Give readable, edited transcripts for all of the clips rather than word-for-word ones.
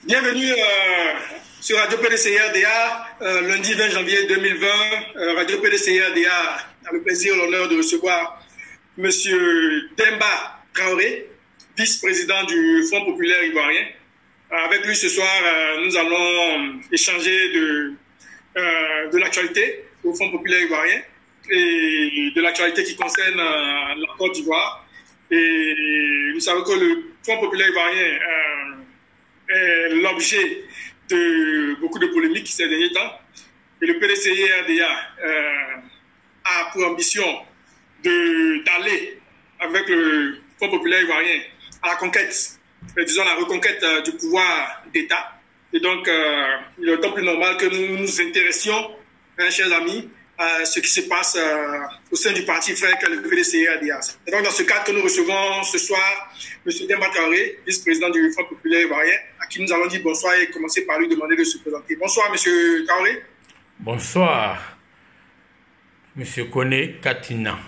Bienvenue sur Radio PDCRDA, lundi 20 janvier 2020. Radio PDCRDA a le plaisir et l'honneur de recevoir M. Demba Traoré, vice-président du Front populaire ivoirien. Avec lui ce soir, nous allons échanger de l'actualité au Front populaire ivoirien et de l'actualité qui concerne la Côte d'Ivoire. Et nous savons que le Front populaire ivoirien est l'objet de beaucoup de polémiques ces derniers temps. Et le PDCRDA a pour ambition d'aller avec le Front populaire ivoirien à la conquête, disons la reconquête du pouvoir d'État. Et donc, il est d'autant plus normal que nous nous intéressions, chers amis, à ce qui se passe au sein du parti frère que le PDCRDA. Et donc, dans ce cadre que nous recevons ce soir, M. Demba Traoré, vice-président du Front populaire ivoirien, à qui nous allons dire bonsoir et commencer par lui demander de se présenter. Bonsoir, M. Traoré. Bonsoir, M. Koné Katina.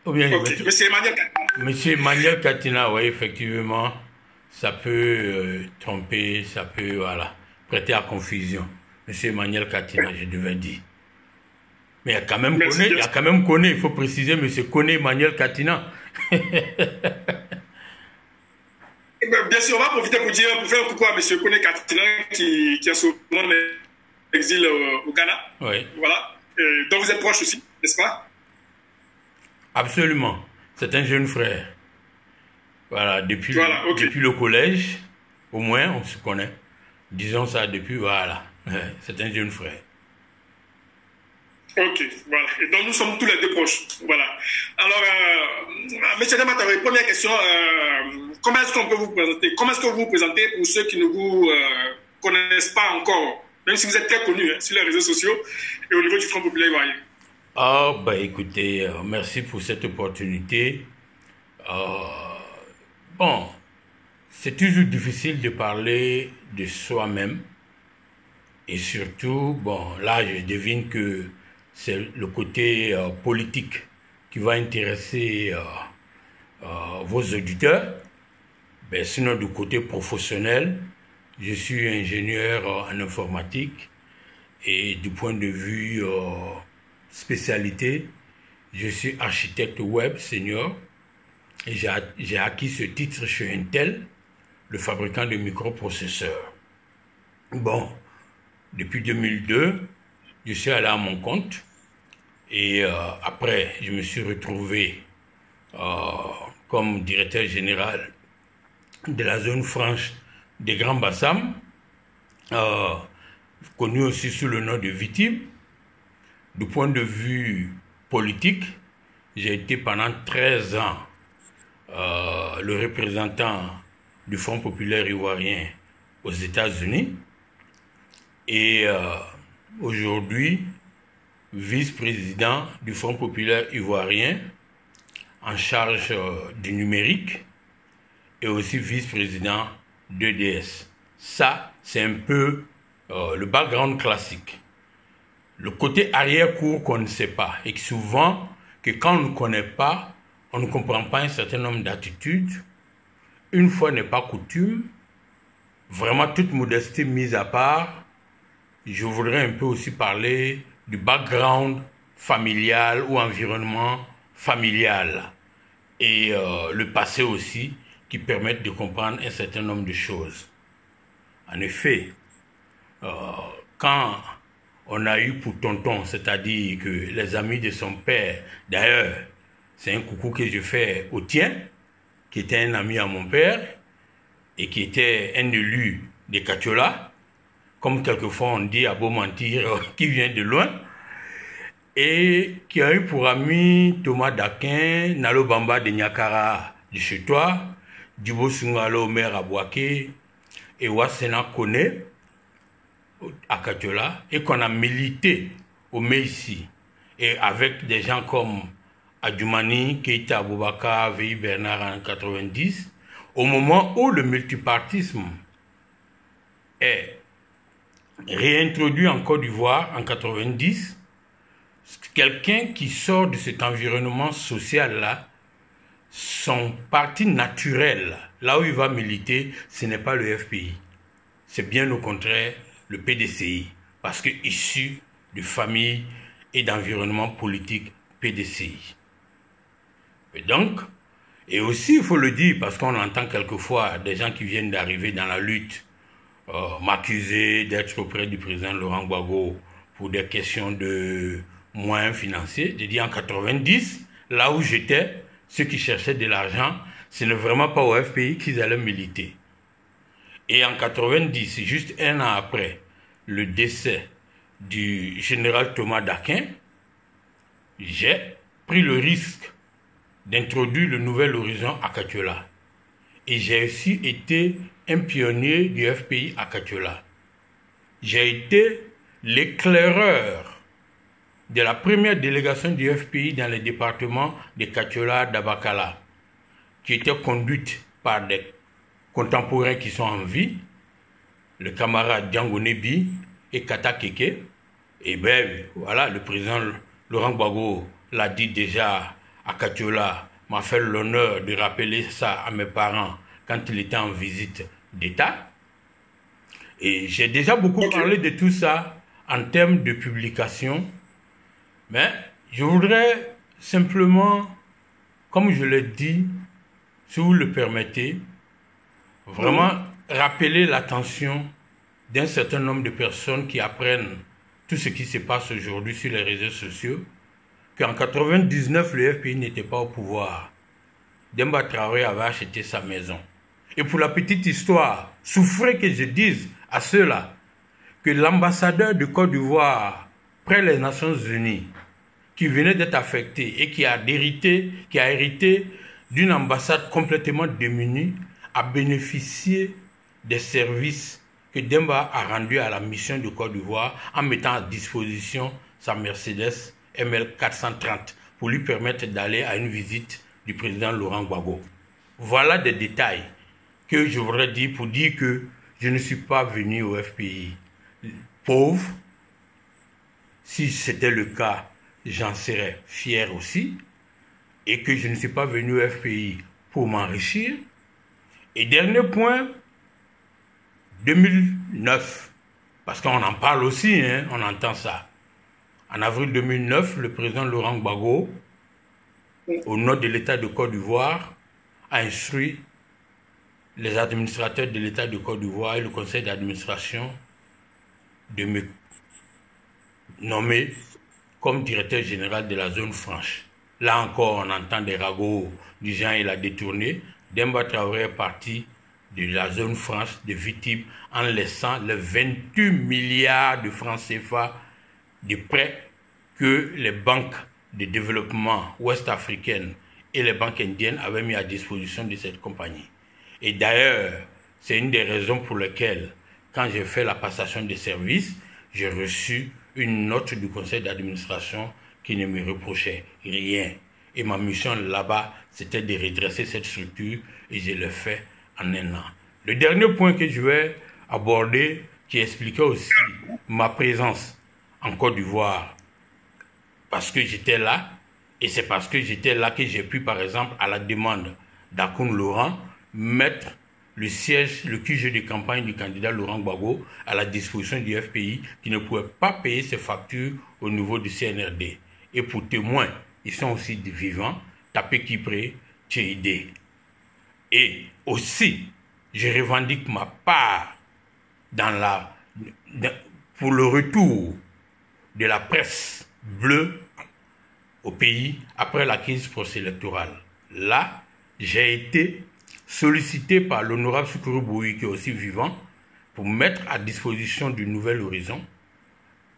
Ou bien, okay. M. Emmanuel Katina. M. Emmanuel Katina, oui, effectivement, ça peut tromper, ça peut, voilà, prêter à confusion. M. Emmanuel Katina, je devais dire. Mais il y a quand même Koné, il faut préciser M. Koné Emmanuel Katina. Bien sûr, on va profiter pour faire un coucou à M. Koné Katina qui a souvent l'exil au Ghana. Oui. Voilà. Donc vous êtes proche aussi, n'est-ce pas? Absolument. C'est un jeune frère. Voilà, depuis le collège, au moins, on se connaît. Disons ça depuis, voilà. C'est un jeune frère. Ok, voilà. Et donc nous sommes tous les deux proches. Voilà. Alors, M. Demba Traoré, première question. Comment est-ce qu'on peut vous présenter? Comment est-ce que vous vous présentez pour ceux qui ne vous connaissent pas encore, même si vous êtes très connu sur les réseaux sociaux et au niveau du Front populaire ivoirien? Ah, bah écoutez, merci pour cette opportunité. Bon, c'est toujours difficile de parler de soi-même. Et surtout, bon, là, je devine que c'est le côté politique qui va intéresser vos auditeurs. Ben, sinon, du côté professionnel, je suis ingénieur en informatique et du point de vue spécialité, je suis architecte web senior et j'ai acquis ce titre chez Intel, le fabricant de microprocesseurs. Bon, depuis 2002, je suis allé à mon compte et après, je me suis retrouvé comme directeur général de la zone franche des Grands Bassam, connu aussi sous le nom de Vitim. Du point de vue politique, j'ai été pendant 13 ans le représentant du Front populaire ivoirien aux États-Unis. Et aujourd'hui, vice-président du Front populaire ivoirien en charge du numérique et aussi vice-président d'EDS. Ça, c'est un peu le background classique. Le côté arrière-cour qu'on ne sait pas et que souvent, que quand on ne connaît pas, on ne comprend pas un certain nombre d'attitudes. Une fois n'est pas coutume, vraiment toute modestie mise à part, je voudrais un peu aussi parler du background familial ou environnement familial et le passé aussi qui permettent de comprendre un certain nombre de choses. En effet, quand on a eu pour tonton, c'est-à-dire que les amis de son père, d'ailleurs, c'est un coucou que je fais au tien, qui était un ami à mon père et qui était un élu de Katiola, comme quelquefois on dit à beau mentir, qui vient de loin, et qui a eu pour ami Thomas Daquin, Nalo Bamba de Nyakara de chez toi, Djibo Sungalo maire à Boaké, et Wassena Kone à Katiola, et qu'on a milité au Meïsi, et avec des gens comme Adjoumani, Keïta Aboubakar, V.I. Bernard en 90, au moment où le multipartisme est réintroduit en Côte d'Ivoire en 90, quelqu'un qui sort de cet environnement social-là son parti naturel, là où il va militer, ce n'est pas le FPI. C'est bien au contraire le PDCI, parce que issu de famille et d'environnement politique PDCI. Et donc, et aussi il faut le dire, parce qu'on entend quelquefois des gens qui viennent d'arriver dans la lutte m'accuser d'être auprès du président Laurent Gbagbo pour des questions de moyens financiers. J'ai dit en 90, là où j'étais, ceux qui cherchaient de l'argent, ce n'est vraiment pas au FPI qu'ils allaient militer. Et en 90, juste un an après le décès du général Thomas Daquin, j'ai pris le risque d'introduire le Nouvel Horizon à Katiola. Et j'ai aussi été un pionnier du FPI à Katiola. J'ai été l'éclaireur de la première délégation du FPI dans les départements de Katiola, d'Abakala, qui était conduite par des contemporains qui sont en vie, le camarade Django Nebi et Kata Keke. Et ben voilà, le président Laurent Gbagbo l'a dit déjà à Katiola, m'a fait l'honneur de rappeler ça à mes parents quand il était en visite d'État. Et j'ai déjà beaucoup parlé de tout ça en termes de publication, mais je voudrais simplement, comme je l'ai dit, si vous le permettez, vraiment rappeler l'attention d'un certain nombre de personnes qui apprennent tout ce qui se passe aujourd'hui sur les réseaux sociaux, qu'en 99, le FPI n'était pas au pouvoir. Demba Traoré avait acheté sa maison. Et pour la petite histoire, souffrez que je dise à ceux-là que l'ambassadeur de Côte d'Ivoire près les Nations Unies, qui venait d'être affecté et qui a hérité d'une ambassade complètement démunie, a bénéficié des services que Demba a rendus à la mission de Côte d'Ivoire en mettant à disposition sa Mercedes ML 430 pour lui permettre d'aller à une visite du président Laurent Gbagbo. Voilà des détails que je voudrais dire pour dire que je ne suis pas venu au FPI pauvre. Si c'était le cas, j'en serais fier aussi. Et que je ne suis pas venu au FPI pour m'enrichir. Et dernier point, 2009, parce qu'on en parle aussi, hein, on entend ça. En avril 2009, le président Laurent Gbagbo, au nom de l'État de Côte d'Ivoire, a instruit les administrateurs de l'État de Côte d'Ivoire et le conseil d'administration de me nommer comme directeur général de la zone franche. Là encore, on entend des ragots du genre il a détourné. Demba Traoré est parti de la zone franche de Vitib en laissant les 28 milliards de francs CFA de prêts que les banques de développement ouest-africaines et les banques indiennes avaient mis à disposition de cette compagnie. Et d'ailleurs, c'est une des raisons pour lesquelles, quand j'ai fait la passation des services, j'ai reçu une note du conseil d'administration qui ne me reprochait rien. Et ma mission là-bas, c'était de redresser cette structure et je l'ai fait en un an. Le dernier point que je vais aborder, qui expliquait aussi ma présence en Côte d'Ivoire, parce que j'étais là, et c'est parce que j'étais là que j'ai pu, par exemple, à la demande d'Akoun Laurent, mettre le siège, le QG de campagne du candidat Laurent Gbagbo à la disposition du FPI qui ne pouvait pas payer ses factures au niveau du CNRD. Et pour témoins, ils sont aussi des vivants, Tapé Kipré, TID. Et aussi, je revendique ma part pour le retour de la presse bleue au pays après la crise post-électorale. Là, j'ai été sollicité par l'honorable Soukourou Boui, qui est aussi vivant, pour mettre à disposition du Nouvel Horizon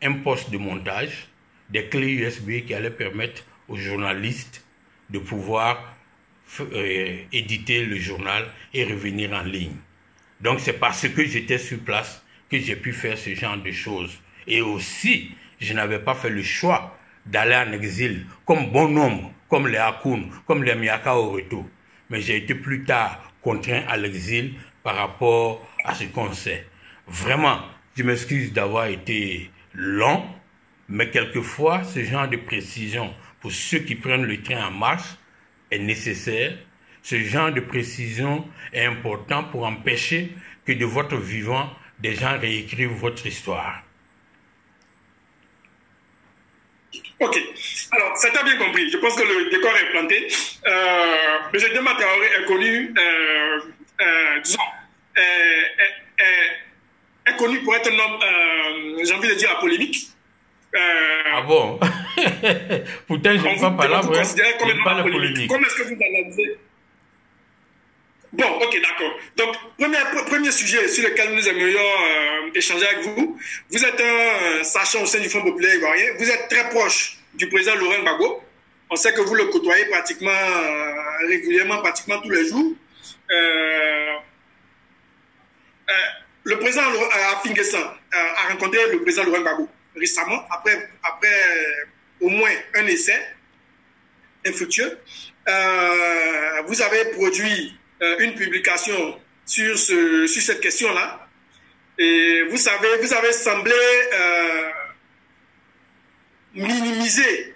un poste de montage, des clés USB qui allaient permettre aux journalistes de pouvoir éditer le journal et revenir en ligne. Donc c'est parce que j'étais sur place que j'ai pu faire ce genre de choses. Et aussi, je n'avais pas fait le choix d'aller en exil comme bon nombre, comme les Akoun, comme les Miaka au retour. Mais j'ai été plus tard contraint à l'exil par rapport à ce qu'on sait. Vraiment, je m'excuse d'avoir été long, mais quelquefois, ce genre de précision pour ceux qui prennent le train en marche est nécessaire Ce genre de précision est important pour empêcher que de votre vivant, des gens réécrivent votre histoire. Ok. Alors, ça t'a bien compris. Je pense que le décor est planté. M. Demba Traoré est connu, disons, est connu pour être un homme, j'ai envie de dire, apolémique. Ah bon? Pourtant, je ne parle pas là, je pas la polémique. Comment est-ce que vous analysez? Bon, ok, d'accord. Donc, premier sujet sur lequel nous aimerions échanger avec vous. Vous êtes un sachant au sein du Front populaire ivoirien. Vous êtes très proche du président Laurent Gbagbo. On sait que vous le côtoyez pratiquement régulièrement, pratiquement tous les jours. Le président Affi N'Guessan a rencontré le président Laurent Gbagbo récemment, après au moins un essai infructueux. Vous avez produit une publication sur cette question-là. Et vous avez semblé minimiser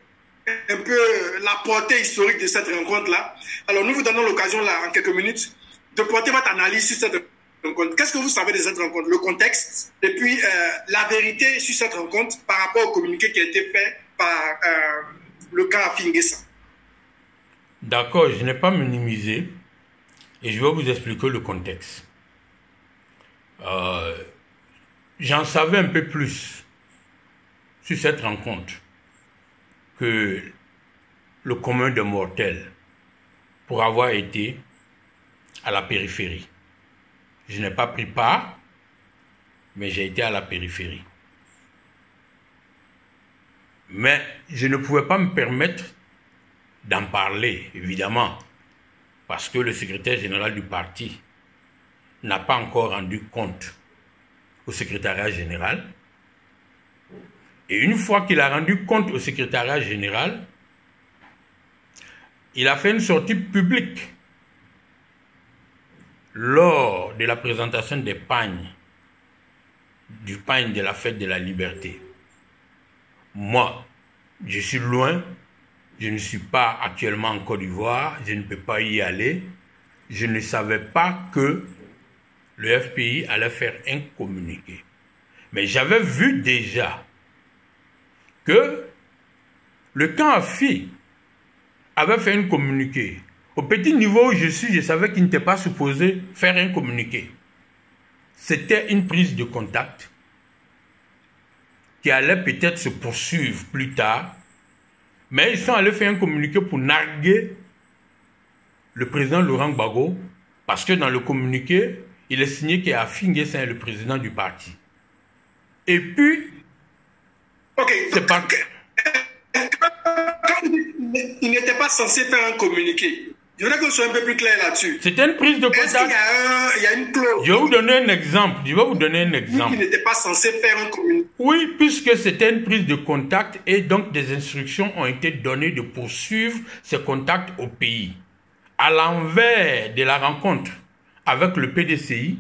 un peu la portée historique de cette rencontre-là. Alors, nous vous donnons l'occasion, là, en quelques minutes, de porter votre analyse sur cette rencontre. Qu'est-ce que vous savez de cette rencontre? Le contexte, et puis la vérité sur cette rencontre par rapport au communiqué qui a été fait par le camp Affi N'Guessan. D'accord, je n'ai pas minimisé. Et je vais vous expliquer le contexte. J'en savais un peu plus sur cette rencontre que le commun des mortels pour avoir été à la périphérie. Je n'ai pas pris part, mais j'ai été à la périphérie. Mais je ne pouvais pas me permettre d'en parler, évidemment, parce que le secrétaire général du parti n'a pas encore rendu compte au secrétariat général. Et une fois qu'il a rendu compte au secrétariat général, il a fait une sortie publique lors de la présentation des pagnes, du pagne de la fête de la liberté. Moi, je suis loin. Je ne suis pas actuellement en Côte d'Ivoire, je ne peux pas y aller. Je ne savais pas que le FPI allait faire un communiqué. Mais j'avais vu déjà que le camp Affi avait fait un communiqué. Au petit niveau où je suis, je savais qu'il n'était pas supposé faire un communiqué. C'était une prise de contact qui allait peut-être se poursuivre plus tard. Mais ils sont allés faire un communiqué pour narguer le président Laurent Gbagbo, parce que dans le communiqué, il est signé qu'Affi N'Guessan est le président du parti. Et puis, c'est pas... Il n'était pas censé faire un communiqué. Je voudrais que vous soyez un peu plus clair là-dessus. C'était une prise de contact. Est-ce qu'il y a une clause? Je vais vous donner un exemple. Il n'était pas censé faire un communiqué. Oui, puisque c'était une prise de contact et donc des instructions ont été données de poursuivre ces contacts au pays. À l'envers de la rencontre avec le PDCI,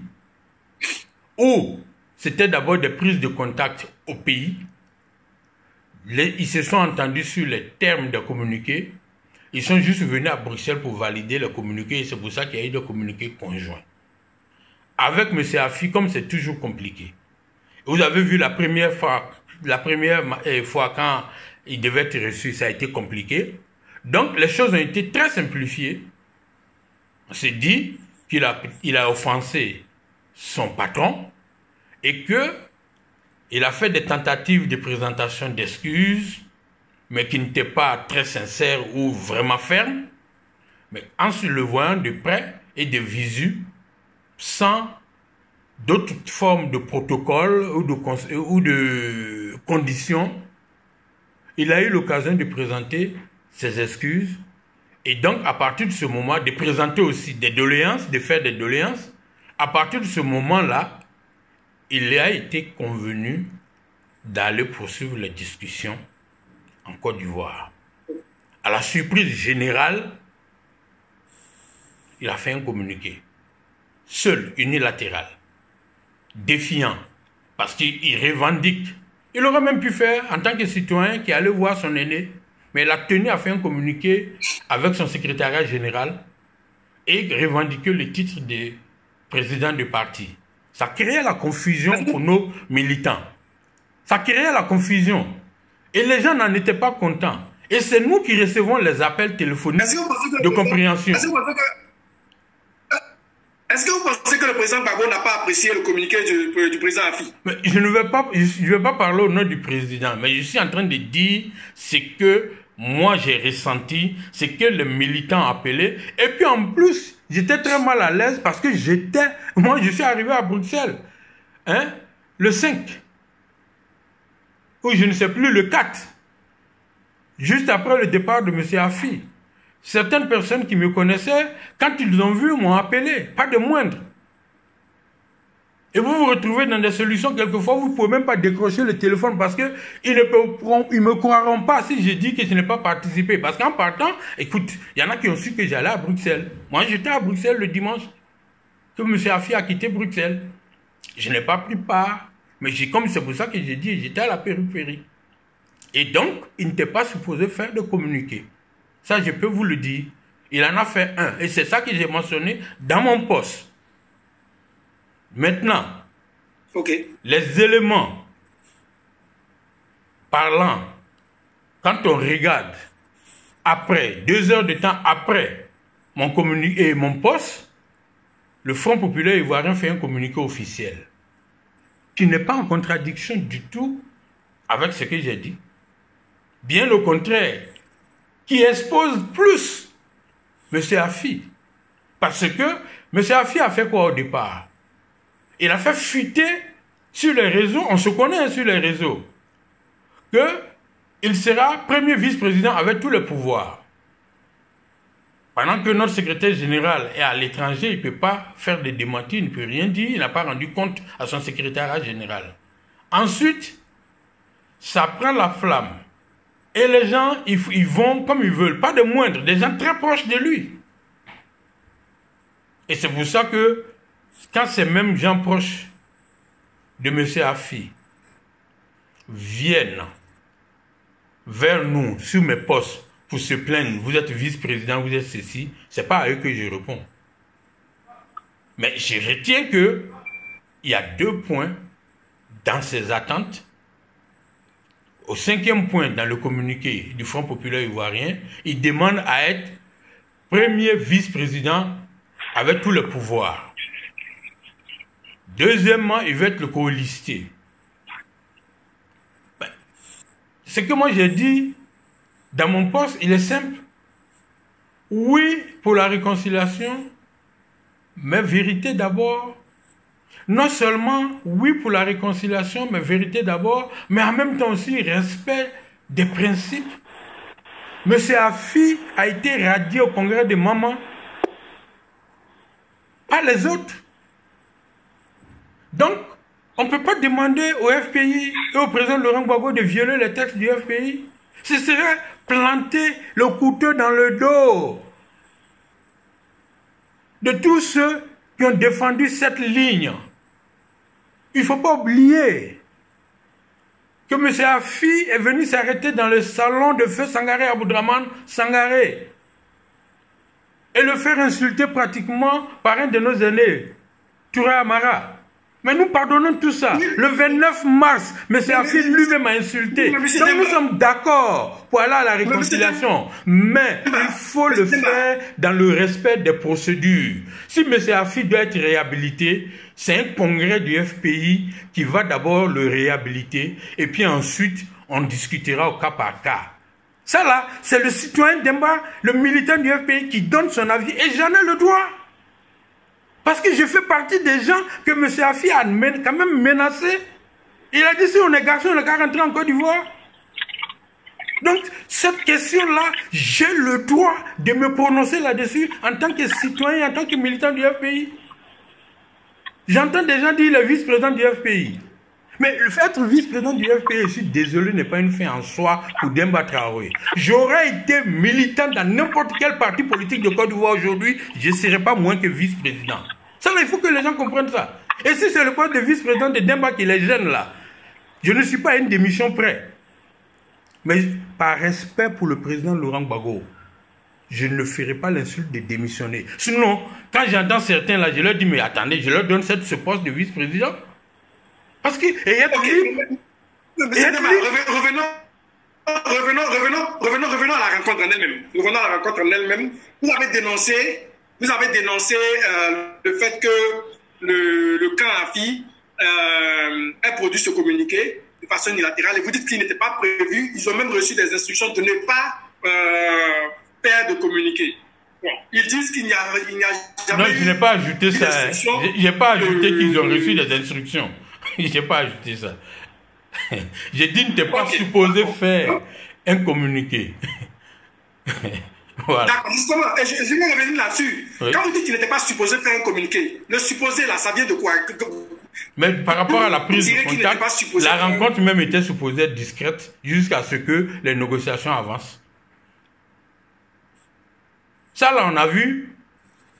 où c'était d'abord des prises de contact au pays, ils se sont entendus sur les termes des communiqués. Ils sont juste venus à Bruxelles pour valider le communiqué et c'est pour ça qu'il y a eu des communiqués conjoints. Avec M. Affi, comme c'est toujours compliqué. Vous avez vu la première fois quand il devait être reçu, ça a été compliqué. Donc les choses ont été très simplifiées. On s'est dit qu'il a offensé son patron et qu'il a fait des tentatives de présentation d'excuses, mais qui n'était pas très sincère ou vraiment ferme, mais en se le voyant de près et de visu, sans d'autres formes de protocole ou de conditions, il a eu l'occasion de présenter ses excuses et donc à partir de ce moment, de présenter aussi des doléances, de faire des doléances. À partir de ce moment-là, il a été convenu d'aller poursuivre les discussions en Côte d'Ivoire. À la surprise générale, il a fait un communiqué, seul, unilatéral, défiant, parce qu'il revendique. Il aurait même pu faire en tant que citoyen qui allait voir son aîné, mais il a tenu à faire un communiqué avec son secrétariat général et revendiquer le titre de président du parti. Ça créait la confusion pour nos militants. Ça créait la confusion. Et les gens n'en étaient pas contents. Et c'est nous qui recevons les appels téléphoniques de compréhension. Est-ce que vous pensez que le président Gbagbo n'a pas apprécié le communiqué du président Afi? Mais je ne vais pas parler au nom du président, mais je suis en train de dire ce que moi j'ai ressenti, ce que les militants appelaient. Et puis en plus, j'étais très mal à l'aise parce que moi je suis arrivé à Bruxelles, hein, le 5, ou je ne sais plus, le 4, juste après le départ de M. Afi. Certaines personnes qui me connaissaient, quand ils ont vu, m'ont appelé, pas de moindre. Et vous vous retrouvez dans des solutions, quelquefois, vous ne pouvez même pas décrocher le téléphone parce qu'ils ne me croiront pas si je dis que je n'ai pas participé. Parce qu'en partant, écoute, il y en a qui ont su que j'allais à Bruxelles. Moi, j'étais à Bruxelles le dimanche que M. Afi a quitté Bruxelles. Je n'ai pas pris part, mais comme c'est pour ça que j'ai dit, j'étais à la périphérie. Et donc, il n'était pas supposé faire de communiqué. Ça, je peux vous le dire. Il en a fait un. Et c'est ça que j'ai mentionné dans mon poste. Maintenant, les éléments parlants, quand on regarde, après, 2 heures de temps après mon communiqué et mon poste, le Front populaire ivoirien fait un communiqué officiel qui n'est pas en contradiction du tout avec ce que j'ai dit. Bien au contraire, qui expose plus M. Afi. Parce que M. Afi a fait quoi au départ? Il a fait fuiter sur les réseaux, on se connaît sur les réseaux, qu'il sera premier vice-président avec tous les pouvoirs. Pendant que notre secrétaire général est à l'étranger, il ne peut pas faire de démentis, il ne peut rien dire, il n'a pas rendu compte à son secrétariat général. Ensuite, ça prend la flamme. Et les gens, ils vont comme ils veulent, pas de moindre, des gens très proches de lui. Et c'est pour ça que, quand ces mêmes gens proches de M. Afi viennent vers nous, sur mes postes, pour se plaindre, vous êtes vice-président, vous êtes ceci, c'est pas à eux que je réponds. Mais je retiens que il y a 2 points dans ces attentes. Au 5e point, dans le communiqué du Front populaire ivoirien, il demande à être premier vice-président avec tous les pouvoirs. Deuxièmement, il veut être le co-listé. Ce que moi j'ai dit dans mon poste, il est simple. Oui pour la réconciliation, mais vérité d'abord. Non seulement oui pour la réconciliation, mais vérité d'abord, mais en même temps aussi respect des principes. M. Afi a été radié au congrès de Maman, pas les autres. Donc, on ne peut pas demander au FPI et au président Laurent Gbagbo de violer les textes du FPI. Ce serait planter le couteau dans le dos de tous ceux qui ont défendu cette ligne. Il ne faut pas oublier que M. Afi est venu s'arrêter dans le salon de feu Sangaré Aboudraman Sangaré et le faire insulter pratiquement par un de nos aînés, Touré Amara. Mais nous pardonnons tout ça. Le 29 mars, M. Afi lui-même a insulté. Donc nous sommes d'accord pour aller à la réconciliation. Mais il faut le faire dans le respect des procédures. Si M. Afi doit être réhabilité, c'est un congrès du FPI qui va d'abord le réhabiliter. Et puis ensuite, on discutera au cas par cas. Ça là, c'est le citoyen Demba, le militant du FPI qui donne son avis. Et j'en ai le droit. Parce que je fais partie des gens que M. Afi a quand même menacé. Il a dit si on est garçon, on n'a qu'à rentrer en Côte d'Ivoire. Donc, cette question-là, j'ai le droit de me prononcer là-dessus en tant que citoyen, en tant que militant du FPI. J'entends des gens dire le vice-président du FPI. Mais être vice-président du FPI, je suis désolé, n'est pas une fin en soi pour Demba Traoré. J'aurais été militant dans n'importe quel parti politique de Côte d'Ivoire aujourd'hui, je ne serais pas moins que vice-président. Ça, là, il faut que les gens comprennent ça. Et si c'est le poste de vice-président de Demba qui les gêne là, je ne suis pas à une démission près. Mais par respect pour le président Laurent Gbagbo, je ne ferai pas l'insulte de démissionner. Sinon, quand j'entends certains là, je leur dis, mais attendez, je leur donne ce poste de vice-président. Parce que, revenons à la rencontre en elle-même. Revenons à la rencontre en elle-même. Vous avez dénoncé le fait que le camp AFI ait produit ce communiqué de façon unilatérale et vous dites qu'il n'était pas prévu. Ils ont même reçu des instructions de ne pas faire de communiqué. Bon, ils disent qu'il n'y a jamais. Non, je n'ai pas ajouté ça. Je n'ai pas ajouté qu'ils ont reçu des instructions. Je n'ai pas ajouté ça. J'ai dit qu'il n'était pas supposé faire un communiqué. Voilà. D'accord, justement, je vais revenir là-dessus. Oui. Quand vous dites qu'il n'était pas supposé faire un communiqué, le supposé là, ça vient de quoi? Mais par rapport à la prise de contact, la rencontre même était supposée être discrète jusqu'à ce que les négociations avancent. Ça là, on a vu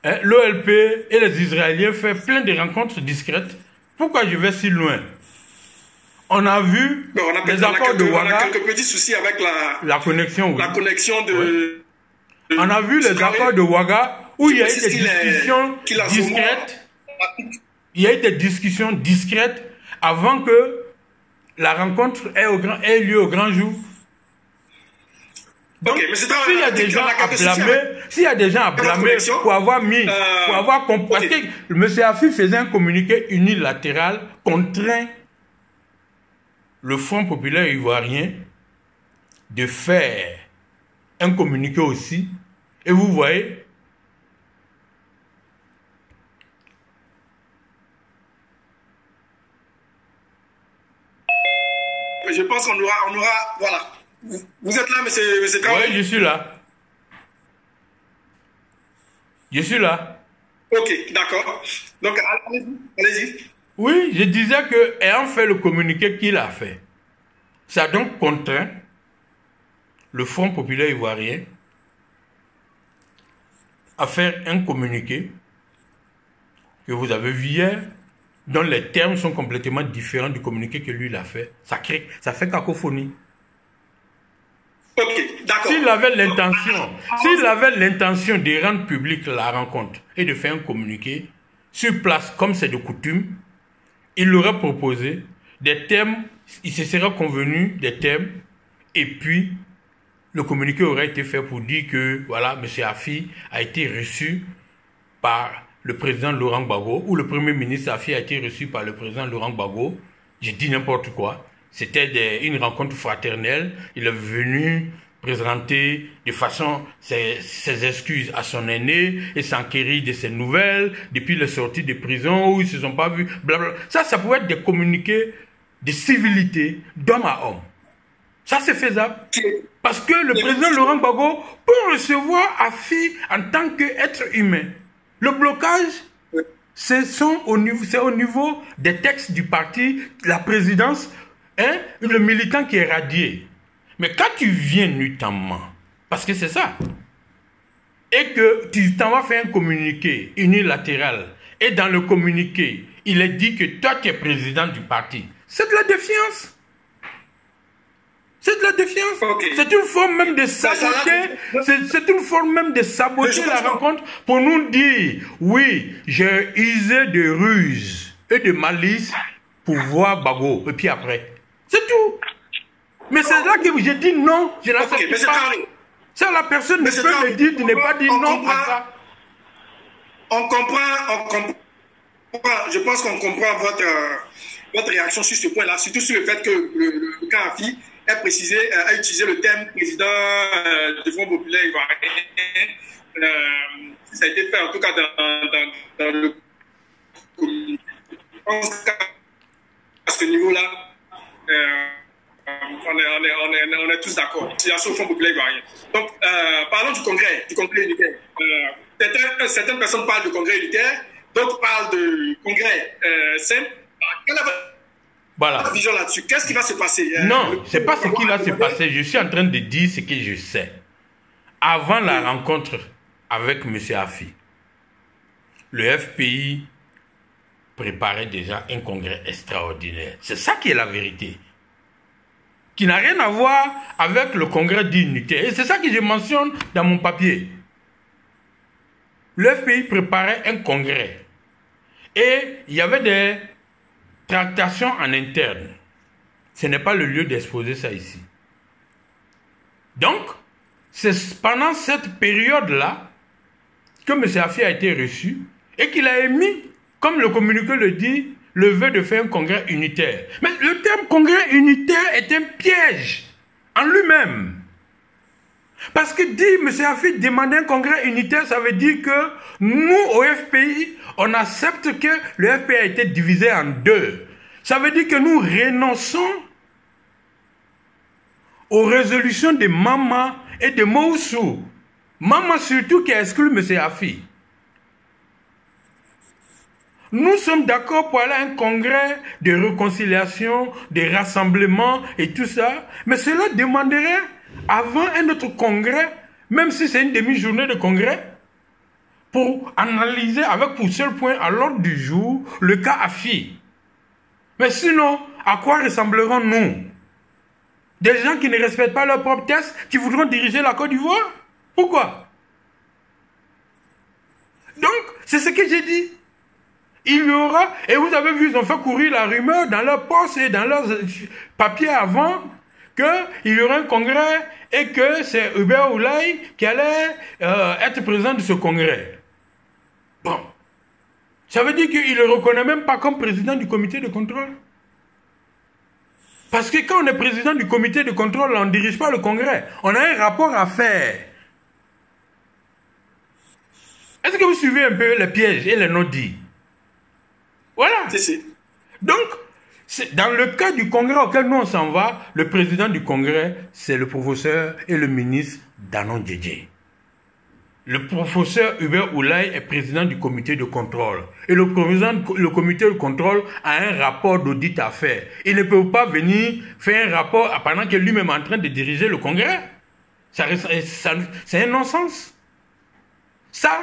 l'OLP et les Israéliens faire plein de rencontres discrètes. Pourquoi je vais si loin? On a vu les accords de Ouaga. On a quelques petits soucis avec la connexion. La connexion de... Oui. On a vu les accords de Ouaga où il y a eu des discussions discrètes. Il y a eu des discussions discrètes avant que la rencontre ait lieu au grand jour. Donc, s'il y a des gens à blâmer, pour avoir mis, pour avoir compris, parce que M. Afi faisait un communiqué unilatéral contraint le Front populaire ivoirien de faire un communiqué aussi. Et vous voyez, je pense qu'on aura, voilà. Vous êtes là, monsieur Traoré? Oui, je suis là. Je suis là. Ok, d'accord. Donc, allez-y. Oui, je disais que, ayant fait le communiqué qu'il a fait, ça a donc contraint le Front populaire ivoirien à faire un communiqué que vous avez vu hier, dont les termes sont complètement différents du communiqué que lui il a fait. Ça fait cacophonie. Ok, d'accord. S'il avait l'intention de rendre publique la rencontre et de faire un communiqué sur place, comme c'est de coutume, il aurait proposé des thèmes, il se serait convenu des thèmes, et puis le communiqué aurait été fait pour dire que, voilà, M. Afi a été reçu par le président Laurent Gbagbo, ou le premier ministre Afi a été reçu par le président Laurent Gbagbo. J'ai dit n'importe quoi. C'était une rencontre fraternelle. Il est venu présenter de façon ses excuses à son aîné et s'enquérir de ses nouvelles depuis la sortie de prison où ils ne se sont pas vus. Blablabla. Ça pouvait être des communiqués de civilité d'homme à homme. Ça, c'est faisable. Parce que le président Laurent Gbagbo peut recevoir Afi en tant qu'être humain. Le blocage, c'est au niveau des textes du parti, la présidence, le militant qui est radié. Mais quand tu viens nuitamment, parce que c'est ça, et que tu t'en vas faire un communiqué unilatéral, et dans le communiqué, il est dit que toi tu es président du parti, c'est de la défiance. C'est de la défiance. Okay. C'est une forme même de saboter. C'est une forme même de saboter la rencontre pour nous dire, oui, j'ai usé de ruse et de malice pour voir Gbagbo. Et puis après, c'est tout. Mais c'est là que j'ai dit non, je n'accepte pas. Ça, la personne ne peut me dire, tu n'es pas dit non à ça. On comprend. Je pense qu'on comprend votre réaction sur ce point-là, surtout sur le fait que le camp AFI a utilisé le terme président du Front populaire ivoirien. Ça a été fait en tout cas dans le communiqué. Je pense qu'à ce niveau-là, on est tous d'accord. C'est la sur le Front populaire ivoirien. Donc, parlons du congrès unitaire. Certaines personnes parlent de congrès unitaire, d'autres parlent de congrès simple. Quelle est votre vision là-dessus? Qu'est-ce qui va se passer? Non, ce n'est pas ce qui va se passer. Je suis en train de dire ce que je sais. Avant la rencontre avec M. Afi, le FPI préparait déjà un congrès extraordinaire. C'est ça qui est la vérité. Qui n'a rien à voir avec le congrès d'unité. Et c'est ça que je mentionne dans mon papier. le FPI préparait un congrès. Et il y avait des tractations en interne. Ce n'est pas le lieu d'exposer ça ici. Donc, c'est pendant cette période-là que M. Afi a été reçu et qu'il a émis, comme le communiqué le dit, le vœu de faire un congrès unitaire. Mais le terme congrès unitaire est un piège en lui-même. Parce que dit M. Afi demander un congrès unitaire, ça veut dire que nous, au FPI, on accepte que le FPI a été divisé en deux. Ça veut dire que nous renonçons aux résolutions de Mama et de Moussou. Mama surtout qui a exclu M. Afi. Nous sommes d'accord pour aller à un congrès de réconciliation, de rassemblement et tout ça, mais cela demanderait, avant un autre congrès, même si c'est une demi-journée de congrès, pour analyser avec pour seul point à l'ordre du jour le cas Afi. Mais sinon, à quoi ressemblerons-nous? Des gens qui ne respectent pas leurs propres tests, qui voudront diriger la Côte d'Ivoire? Pourquoi? Donc, c'est ce que j'ai dit. Il y aura, et vous avez vu, ils ont fait courir la rumeur dans leurs postes et dans leurs papiers avant, qu'il y aura un congrès et que c'est Hubert Oulay qui allait être président de ce congrès. Bon. Ça veut dire qu'il ne le reconnaît même pas comme président du comité de contrôle. Parce que quand on est président du comité de contrôle, on ne dirige pas le congrès. On a un rapport à faire. Est-ce que vous suivez un peu les pièges et les non-dits? Voilà. Si. Donc, dans le cas du congrès auquel nous on s'en va, le président du congrès, c'est le professeur et le ministre Danon Djedje. Le professeur Hubert Oulay est président du comité de contrôle. Et le comité de contrôle a un rapport d'audit à faire. Il ne peut pas venir faire un rapport pendant que lui-même est en train de diriger le congrès. C'est un non-sens. Ça,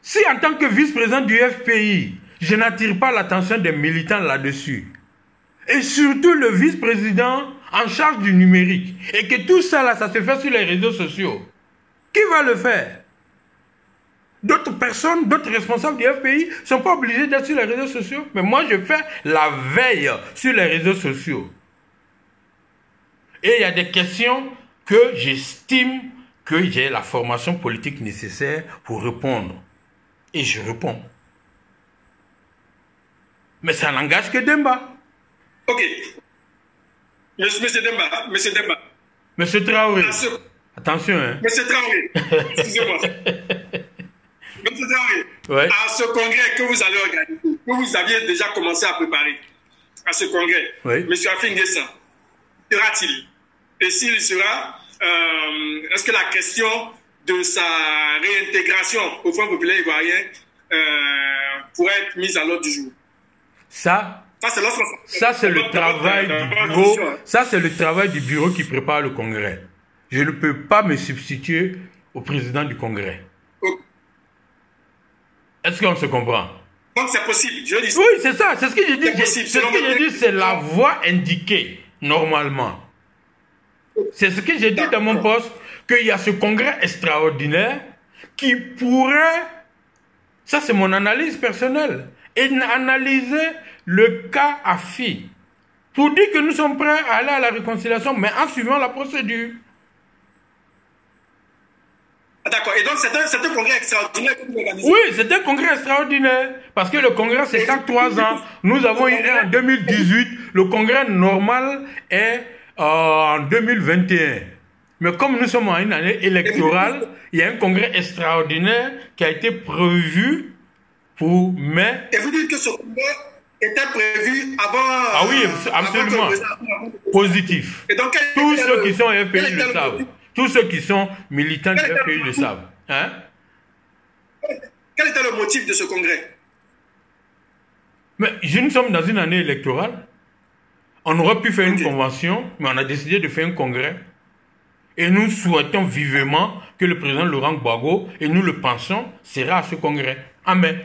si en tant que vice-président du FPI, je n'attire pas l'attention des militants là-dessus, et surtout le vice-président en charge du numérique, et que tout ça là, ça se fait sur les réseaux sociaux, qui va le faire? D'autres personnes, d'autres responsables du FPI ne sont pas obligés d'être sur les réseaux sociaux. Mais moi, je fais la veille sur les réseaux sociaux. Et il y a des questions que j'estime que j'ai la formation politique nécessaire pour répondre. Et je réponds. Mais ça n'engage que Demba. Ok. Monsieur Demba. Monsieur Traoré. Attention, hein. Monsieur Traoré. Excusez-moi. Monsieur Traoré. Ouais. À ce congrès que vous allez organiser, que vous aviez déjà commencé à préparer, à ce congrès, oui. Monsieur Afi N'Guessan, sera-t-il? Et s'il sera, est-ce que la question de sa réintégration au Front populaire ivoirien pourrait être mise à l'ordre du jour? Ça, c'est le travail du bureau. Ça, c'est le travail du bureau qui prépare le congrès. Je ne peux pas me substituer au président du congrès. Okay. Est-ce qu'on se comprend? Donc c'est possible, je dis. Oui, c'est ça, c'est ce que j'ai dit. C'est ce que j'ai dit, c'est la voie indiquée, normalement. C'est ce que j'ai dit dans mon poste, qu'il y a ce congrès extraordinaire qui pourrait, ça c'est mon analyse personnelle, et analyser le cas Afi, pour dire que nous sommes prêts à aller à la réconciliation, mais en suivant la procédure. D'accord, et donc c'est un congrès extraordinaire que vous organisez? Oui, c'est un congrès extraordinaire, parce que le congrès c'est chaque 3 ans. Nous avons eu un en 2018, le congrès normal est en 2021. Mais comme nous sommes en une année électorale, il y a un congrès extraordinaire qui a été prévu pour mai. Et vous dites que ce congrès était prévu avant... Ah oui, absolument. Positif. Et donc, tous ceux qui sont au FPI le savent. Tous ceux qui sont militants du FPI le savent. Hein? Quel était le motif de ce congrès? Mais nous sommes dans une année électorale. On aurait pu faire une convention, mais on a décidé de faire un congrès. Et nous souhaitons vivement que le président Laurent Gbagbo, et nous le pensons, sera à ce congrès. Amen.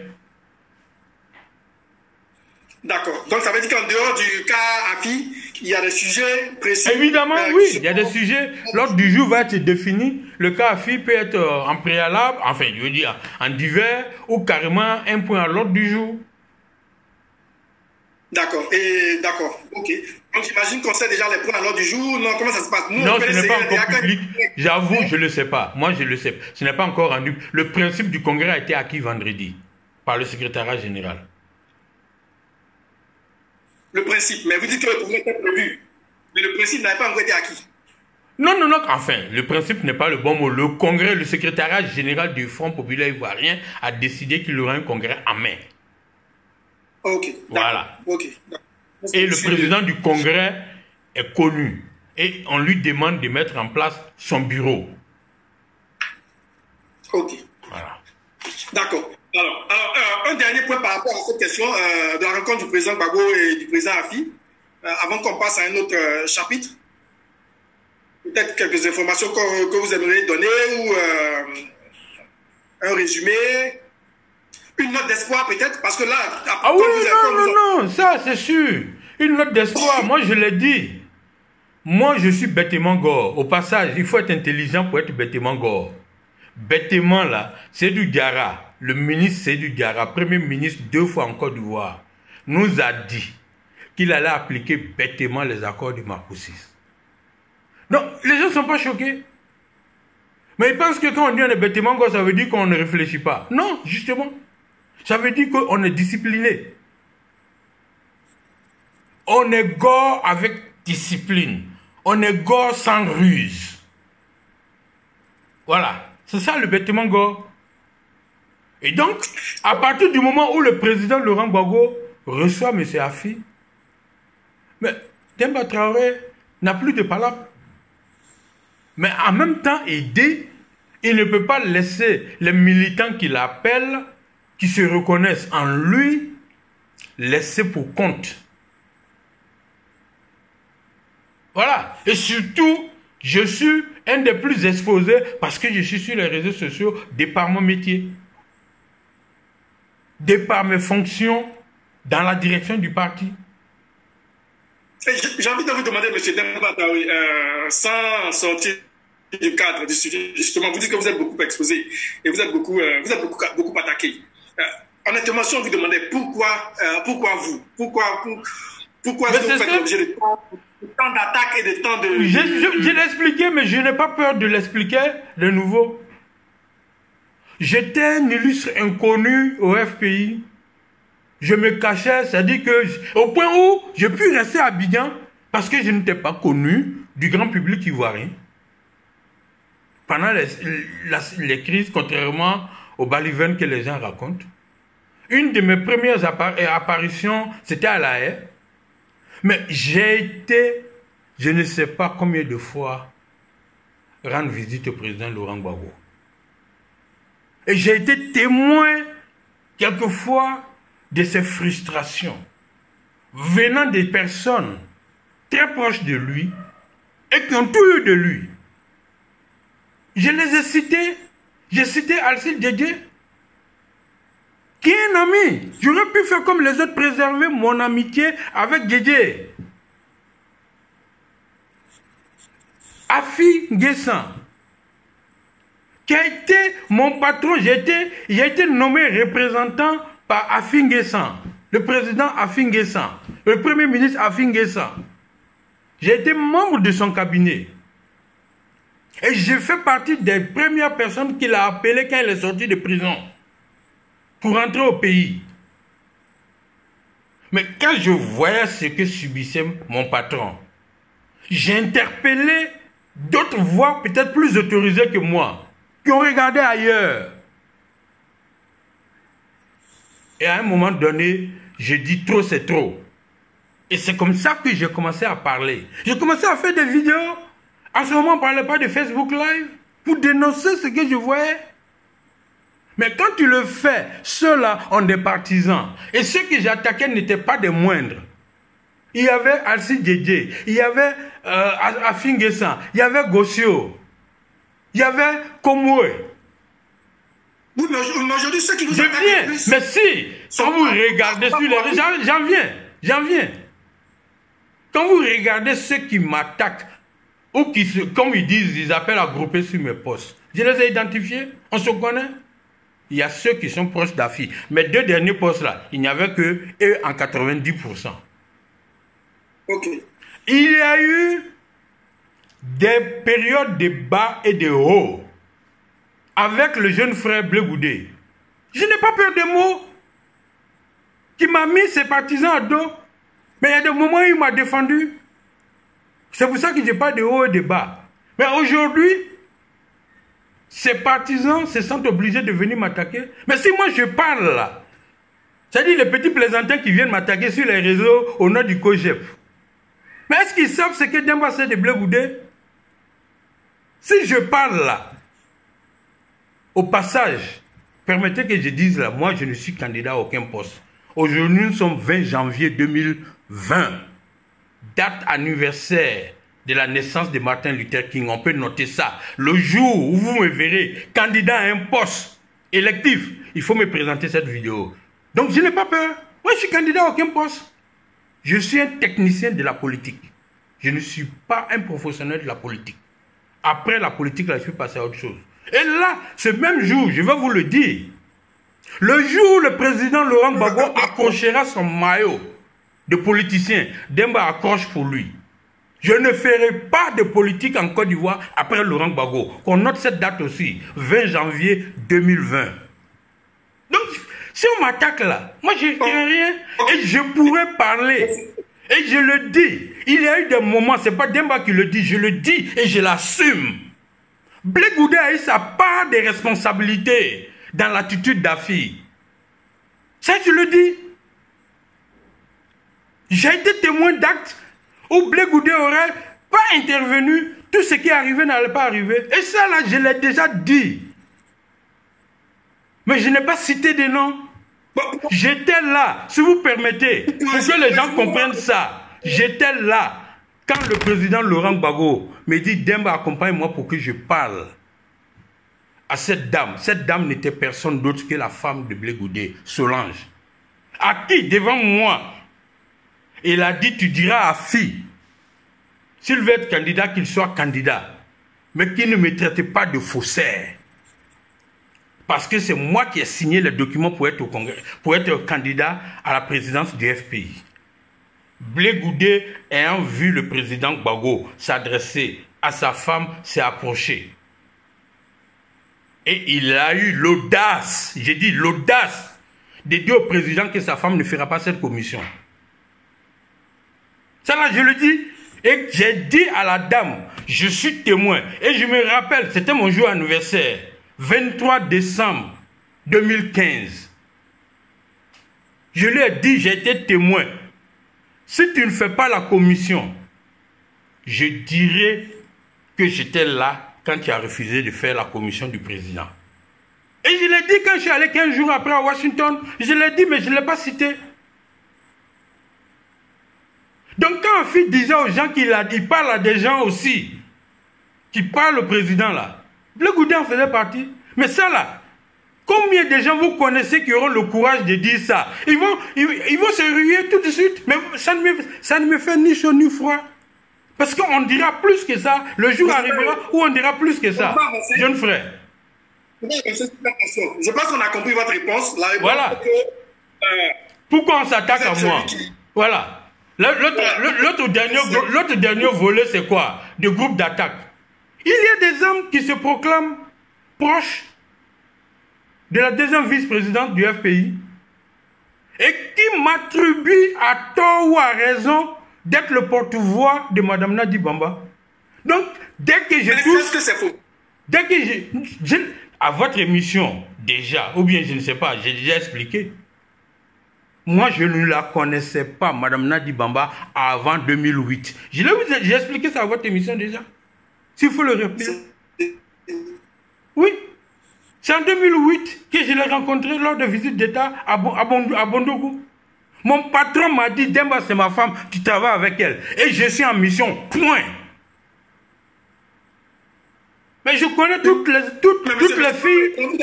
D'accord. Donc ça veut dire qu'en dehors du cas Afi, il y a des sujets précis. Évidemment, oui, il y a des sujets. L'ordre du jour va être défini. Le cas AFI peut être en préalable, enfin, je veux dire, en divers, ou carrément un point à l'ordre du jour. D'accord, ok. Donc j'imagine qu'on sait déjà les points à l'ordre du jour. Non, comment ça se passe? Nous, non, ce n'est pas encore public. J'avoue, je ne le sais pas. Moi, je le sais. Ce n'est pas encore rendu. Le principe du congrès a été acquis vendredi par le secrétariat général. Le principe, mais vous dites que le congrès était prévu. Mais le principe n'avait pas encore été acquis. Non, enfin, le principe n'est pas le bon mot. Le congrès, le secrétariat général du Front populaire ivoirien a décidé qu'il y aura un congrès en mai. Ok. Voilà. Ok. Et le président du congrès est connu. Et on lui demande de mettre en place son bureau. Ok. Voilà. D'accord. Alors, un dernier point par rapport à cette question de la rencontre du président Gbagbo et du président Afi, avant qu'on passe à un autre chapitre. Peut-être quelques informations que vous aimeriez donner ou un résumé, une note d'espoir peut-être, parce que là... Ah oui, non, ça c'est sûr. Une note d'espoir, moi je l'ai dit. Moi je suis bêtement gore. Au passage, il faut être intelligent pour être bêtement gore. Bêtement là, Seydou Diarra, le ministre Seydou Diarra, premier ministre 2 fois en Côte d'Ivoire, nous a dit qu'il allait appliquer bêtement les accords de Macoussis. Non, les gens ne sont pas choqués. Mais ils pensent que quand on dit on est bêtement gore, ça veut dire qu'on ne réfléchit pas. Non, justement. Ça veut dire qu'on est discipliné. On est gore avec discipline. On est gore sans ruse. Voilà. C'est ça le bêtement gore. Et donc, à partir du moment où le président Laurent Gbagbo reçoit M. Afi, mais Demba Traoré n'a plus de palabres. Mais en même temps, il ne peut pas laisser les militants qui l'appellent, qui se reconnaissent en lui, laisser pour compte. Voilà. Et surtout, je suis un des plus exposés parce que je suis sur les réseaux sociaux de par mon métier, de par mes fonctions dans la direction du parti. J'ai envie de vous demander, M. Demba Traoré, sans sortir du cadre du sujet, justement, vous dites que vous êtes beaucoup exposé et vous êtes beaucoup attaqué. Honnêtement, si on vous demandait pourquoi vous, pourquoi est-ce que vous faites l'objet de tant d'attaques et de tant de... Je l'ai expliqué, mais je n'ai pas peur de l'expliquer de nouveau. J'étais un illustre inconnu au FPI. Je me cachais, c'est-à-dire que, au point où je puis rester à Abidjan parce que je n'étais pas connu du grand public ivoirien. Pendant les crises, contrairement aux balivernes que les gens racontent. Une de mes premières apparitions, c'était à La Haye. Mais j'ai été, je ne sais pas combien de fois, rendre visite au président Laurent Gbagbo. Et j'ai été témoin, quelquefois, de ces frustrations venant des personnes très proches de lui et qui ont tout eu de lui. Je les ai cités. J'ai cité Alcide Djedje, qui est un ami. J'aurais pu faire comme les autres, préserver mon amitié avec Djedje. Afi N'Guessan, qui a été mon patron. J'ai été nommé représentant par Afi N'Guessan, le président Afi N'Guessan, le premier ministre Afi N'Guessan. J'ai été membre de son cabinet. Et je fais partie des premières personnes qu'il a appelées quand il est sorti de prison pour rentrer au pays. Mais quand je voyais ce que subissait mon patron, j'ai interpellé d'autres voix peut-être plus autorisées que moi, qui ont regardé ailleurs. Et à un moment donné, j'ai dit trop, c'est trop. Et c'est comme ça que j'ai commencé à parler. J'ai commencé à faire des vidéos. À ce moment, on ne parlait pas de Facebook Live pour dénoncer ce que je voyais. Mais quand tu le fais, ceux-là ont des partisans. Et ceux que j'attaquais n'étaient pas des moindres. Il y avait Alcide Djedje, il y avait Afi N'Guessan, il y avait Gossio, il y avait Komwe. Oui, mais aujourd'hui, ceux qui nous attaquent le plus... Mais si, quand vous regardez sur les réseaux, j'en viens. Quand vous regardez ceux qui m'attaquent, ou qui, comme ils disent, ils appellent à grouper sur mes postes, je les ai identifiés, on se connaît. Il y a ceux qui sont proches d'Afi. Mes 2 derniers postes-là, il n'y avait que eux en 90%. Ok. Il y a eu des périodes de bas et de hauts avec le jeune frère Blé Goudé. Je n'ai pas peur des mots qui m'a mis ses partisans à dos. Mais il y a des moments où il m'a défendu. C'est pour ça que je parle de haut et de bas. Mais aujourd'hui, ces partisans se sentent obligés de venir m'attaquer. Mais si moi je parle là, c'est-à-dire les petits plaisantins qui viennent m'attaquer sur les réseaux au nom du COGEP. Mais est-ce qu'ils savent ce que Demba c'est de Blé Goudé? Si je parle là, au passage, permettez que je dise là, moi je ne suis candidat à aucun poste. Aujourd'hui nous sommes 20 janvier 2020, date anniversaire de la naissance de Martin Luther King. On peut noter ça. Le jour où vous me verrez candidat à un poste électif, il faut me présenter cette vidéo. Donc je n'ai pas peur. Moi je suis candidat à aucun poste. Je suis un technicien de la politique. Je ne suis pas un professionnel de la politique. Après la politique, là, je suis passé à autre chose. Et là, ce même jour, je vais vous le dire, le jour où le président Laurent Gbagbo accrochera son maillot de politicien, Demba accroche pour lui. Je ne ferai pas de politique en Côte d'Ivoire après Laurent Gbagbo. Qu'on note cette date aussi, 20 janvier 2020. Donc, si on m'attaque là, moi je ne dirai rien et je pourrais parler. Et je le dis, il y a eu des moments, ce n'est pas Demba qui le dit, je le dis et je l'assume. Blé Goudé a eu sa part de responsabilité dans l'attitude d'Afi. Ça, je le dis. J'ai été témoin d'actes où Blé Goudé n'aurait pas intervenu, tout ce qui est arrivé n'allait pas arriver. Et ça, là, je l'ai déjà dit. Mais je n'ai pas cité des noms. J'étais là, si vous permettez, pour que les gens comprennent ça. J'étais là quand le président Laurent Gbagbo me dit Demba, accompagne-moi pour que je parle à cette dame. Cette dame n'était personne d'autre que la femme de Blé Goudé, Solange. À qui, devant moi, il a dit tu diras à Fi, s'il veut être candidat, qu'il soit candidat, mais qu'il ne me traite pas de faussaire. Parce que c'est moi qui ai signé les documents pour être au Congrès, pour être candidat à la présidence du FPI. Blé Goudé, ayant vu le président Gbagbo s'adresser à sa femme, s'est approché. Et il a eu l'audace, j'ai dit l'audace, de dire au président que sa femme ne fera pas cette commission. Ça là, je le dis. Et j'ai dit à la dame, je suis témoin. Et je me rappelle, c'était mon jour anniversaire. 23 décembre 2015. Je lui ai dit, j'ai été témoin. Si tu ne fais pas la commission, je dirai que j'étais là quand tu as refusé de faire la commission du président. Et je l'ai dit quand je suis allé 15 jours après à Washington. Je l'ai dit, mais je ne l'ai pas cité. Donc quand Afi disait aux gens qu'il parle à des gens aussi, qui parlent au président là, Blé Goudé en faisait partie. Mais ça là, combien de gens vous connaissez qui auront le courage de dire ça? Ils vont se ruer tout de suite. Mais ça ne me fait ni chaud ni froid. Parce qu'on dira plus que ça. Le jour arrivera où on dira plus que ça. Jeune frère. Je pense qu'on a compris votre réponse. La réponse voilà. Pourquoi on s'attaque à moi? Voilà. L'autre dernier volet, c'est quoi? Des groupes d'attaque. Il y a des hommes qui se proclament proches de la deuxième vice-présidente du FPI et qui m'attribuent à tort ou à raison d'être le porte-voix de Mme Nadi Bamba. Donc, dès que je touche... Est-ce que c'est faux? Dès que à votre émission, déjà, ou bien je ne sais pas, j'ai déjà expliqué. Moi, je ne la connaissais pas, Mme Nadi Bamba, avant 2008. J'ai expliqué ça à votre émission déjà. S'il faut le répéter. Oui. C'est en 2008 que je l'ai rencontré lors de visite d'État à Bondougou. Mon patron m'a dit, Demba, c'est ma femme, tu travailles avec elle. Et je suis en mission, point. Mais je connais toutes les filles. J'ai envie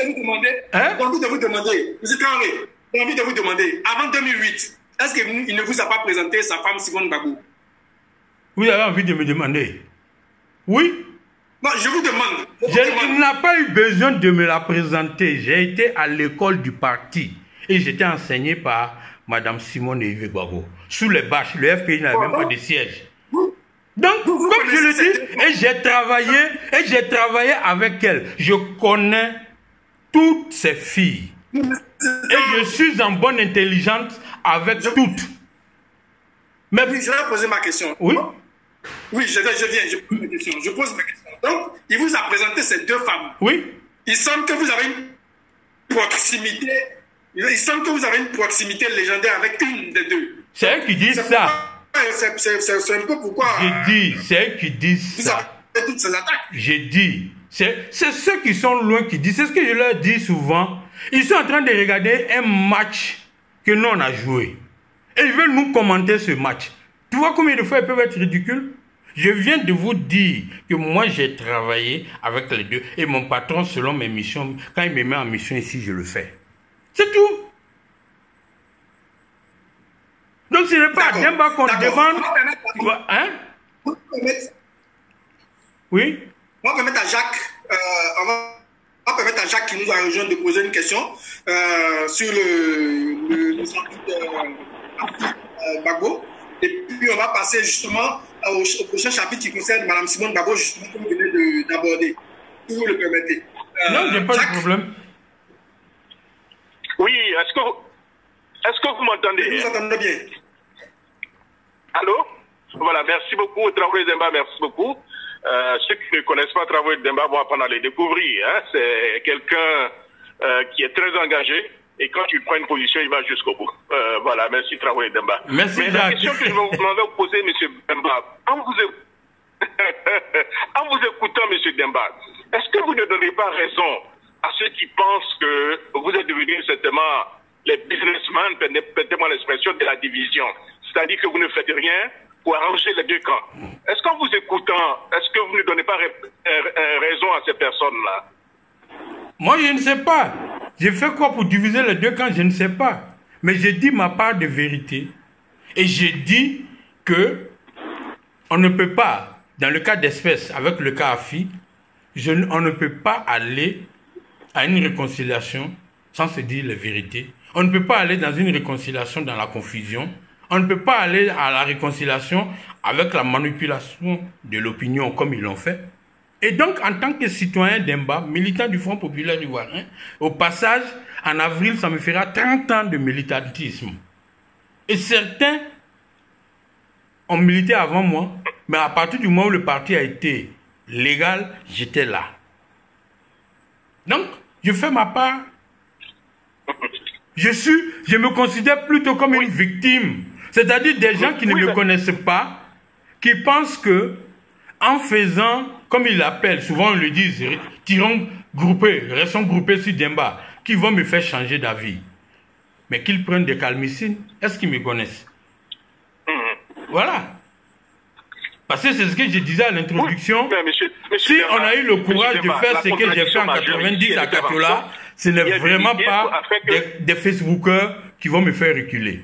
de vous demander, M. Traoré, j'ai envie de vous demander, avant 2008, est-ce qu'il ne vous a pas présenté sa femme Simone Gbagbo? Vous avez envie de me demander? Oui? Non, je vous demande. Il n'a pas eu besoin de me la présenter. J'ai été à l'école du parti et j'étais enseigné par Madame Simone Yves Gbagbo. Sous les bâches, le FPI n'avait même pas de siège. Donc, comme je le dis, et j'ai travaillé avec elle. Je connais toutes ces filles. Et je suis en bonne intelligence avec toutes. Mais oui, je vais poser ma question. Oui? Oui, je viens, je pose ma question. Je pose ma question. Donc, il vous a présenté ces deux femmes. Oui. Il semble que vous avez une proximité. Il semble que vous avez une proximité légendaire avec une des deux. C'est eux qui disent ça. C'est un peu pourquoi. J'ai dit, c'est eux qui disent ça. Vous avez toutes ces attaques. J'ai dit, c'est ceux qui sont loin qui disent. C'est ce que je leur dis souvent. Ils sont en train de regarder un match que nous on a joué. Et ils veulent nous commenter ce match. Tu vois combien de fois ils peuvent être ridicules? Je viens de vous dire que moi j'ai travaillé avec les deux. Et mon patron, selon mes missions, quand il me met en mission ici, je le fais. C'est tout. Donc ce n'est pas à Demba qu'on demande. Hein? Oui? On va permettre à Jacques, on va permettre à Jacques qui nous a rejoint de poser une question sur le Gbagbo. Et puis on va passer justement au prochain chapitre qui concerne Mme Simone Gbagbo, justement, comme vous venez d'aborder. Si vous le permettez. Non, il n'y a pas de problème. Oui, est-ce que vous m'entendez? Je vous entendez bien. Allô? Voilà, merci beaucoup, Traoré Demba, merci beaucoup. Ceux qui ne connaissent pas Traoré Demba vont apprendre à les découvrir. Hein. C'est quelqu'un qui est très engagé et quand il prend une position, il va jusqu'au bout. Voilà, merci Traoré Demba. Merci. Mais la question que je vais vous poser, M. Demba, en vous écoutant, M. Demba, est-ce que vous ne donnez pas raison à ceux qui pensent que vous êtes devenus certainement les businessmen, permettez-moi l'expression, de la division? C'est-à-dire que vous ne faites rien pour arranger les deux camps. Est-ce qu'en vous écoutant, est-ce que vous ne donnez pas raison à ces personnes-là? Moi, je ne sais pas. J'ai fait quoi pour diviser les deux camps? Je ne sais pas. Mais j'ai dit ma part de vérité. Et j'ai dit que on ne peut pas, dans le cas d'espèce, avec le cas AFI, on ne peut pas aller à une réconciliation sans se dire les vérités. On ne peut pas aller dans une réconciliation dans la confusion. On ne peut pas aller à la réconciliation avec la manipulation de l'opinion comme ils l'ont fait. Et donc, en tant que citoyen d'Emba, militant du Front populaire ivoirien, au passage, en avril, ça me fera 30 ans de militantisme. Et certains ont milité avant moi, mais à partir du moment où le parti a été légal, j'étais là. Donc, je fais ma part. Je me considère plutôt comme une victime. C'est-à-dire des gens qui ne me connaissent pas, qui pensent que, en faisant, comme ils l'appellent, souvent on le dit, restons groupés sur Demba, qui vont me faire changer d'avis. Mais qu'ils prennent des calmicines, est-ce qu'ils me connaissent? Voilà. Parce que c'est ce que je disais à l'introduction. Si on a eu le courage de faire ce que j'ai fait en 90 à Katola, ce n'est vraiment pas des Facebookers qui vont me faire reculer.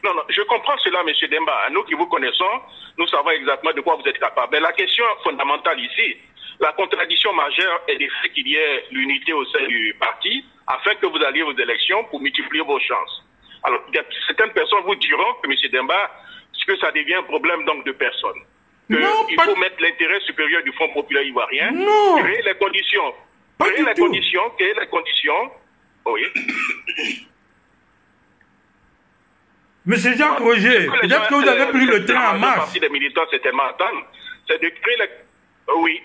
Non, je comprends cela, M. Demba. Nous qui vous connaissons, nous savons exactement de quoi vous êtes capable. Mais la question fondamentale ici, la contradiction majeure est le fait qu'il y ait l'unité au sein du parti afin que vous alliez aux élections pour multiplier vos chances. Alors, certaines personnes vous diront que, M. Demba, que ça devient un problème donc de personnes. Il faut mettre l'intérêt supérieur du Front populaire ivoirien, créer les conditions. Créer les conditions. Oui. Monsieur Jacques Roger, peut-être que vous avez pris le train en marche. Des militants, c'est tellement attendre. C'est de créer les... Oui.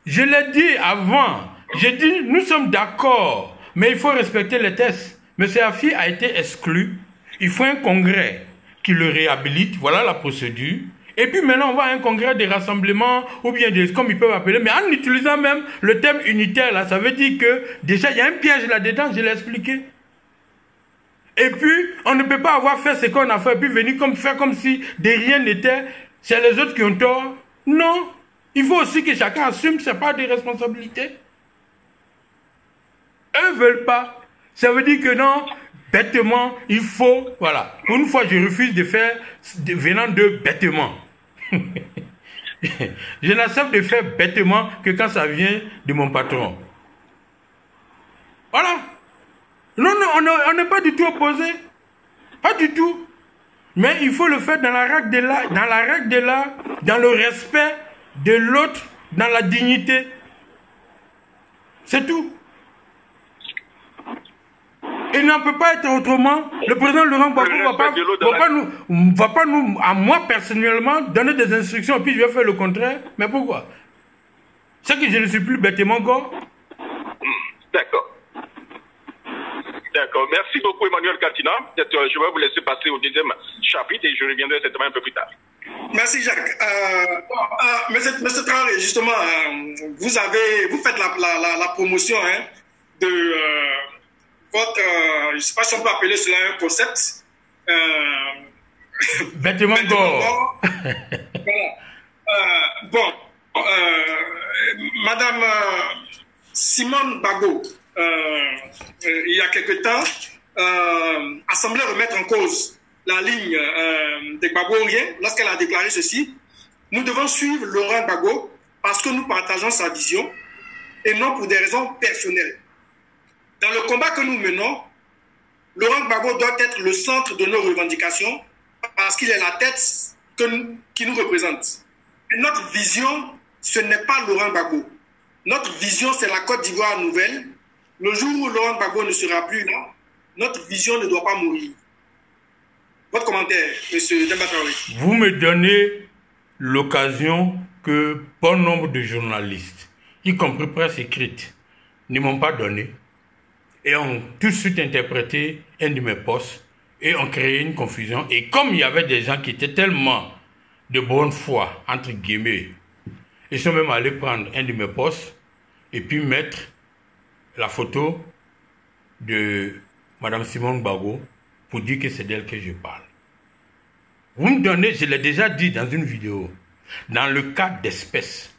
Je l'ai dit avant. J'ai dit, nous sommes d'accord, mais il faut respecter les tests. Monsieur Afi a été exclu. Il faut un congrès qui le réhabilite. Voilà la procédure. Et puis maintenant, on va à un congrès de rassemblement, ou bien comme ils peuvent appeler, mais en utilisant même le thème unitaire, là, ça veut dire que déjà, il y a un piège là-dedans, je l'ai expliqué. Et puis, on ne peut pas avoir fait ce qu'on a fait, et puis venir faire comme si de rien n'était, c'est les autres qui ont tort. Non. Il faut aussi que chacun assume ses parts de responsabilité. Eux ne veulent pas. Ça veut dire que non, bêtement, il faut, voilà. Pour une fois, je refuse de faire, venant de bêtement. Je n'accepte de faire bêtement que quand ça vient de mon patron. Voilà. Non, non, on n'est pas du tout opposé. Pas du tout. Mais il faut le faire dans la règle de l'art, dans le respect de l'autre, dans la dignité. C'est tout. Il n'en peut pas être autrement. Le président Laurent Gbagbo ne va pas nous, à moi personnellement, donner des instructions et puis je vais faire le contraire. Mais pourquoi? C'est que je ne suis plus bêtement gore. D'accord. D'accord. Merci beaucoup, Emmanuel Katina. Je vais vous laisser passer au deuxième chapitre et je reviendrai certainement un peu plus tard. Merci, Jacques. Monsieur Traoré, justement, vous faites la promotion de votre, je ne sais pas si on peut appeler cela un concept. Bêtement gore. Voilà. Madame Simone Gbagbo, il y a quelque temps, a semblé remettre en cause la ligne des Gbagboiens lorsqu'elle a déclaré ceci: nous devons suivre Laurent Gbagbo parce que nous partageons sa vision et non pour des raisons personnelles. Dans le combat que nous menons, Laurent Gbagbo doit être le centre de nos revendications parce qu'il est la tête qui nous représente. Et notre vision, ce n'est pas Laurent Gbagbo. Notre vision, c'est la Côte d'Ivoire nouvelle. Le jour où Laurent Gbagbo ne sera plus là, notre vision ne doit pas mourir. Votre commentaire, M. Demba Traoré. Vous me donnez l'occasion que bon nombre de journalistes, y compris presse écrite, ne m'ont pas donné et ont tout de suite interprété un de mes posts et ont créé une confusion. Et comme il y avait des gens qui étaient tellement de bonne foi, entre guillemets, ils sont même allés prendre un de mes posts et puis mettre la photo de Mme Simone Gbagbo pour dire que c'est d'elle que je parle. Vous me donnez, je l'ai déjà dit dans une vidéo, dans le cas d'espèces,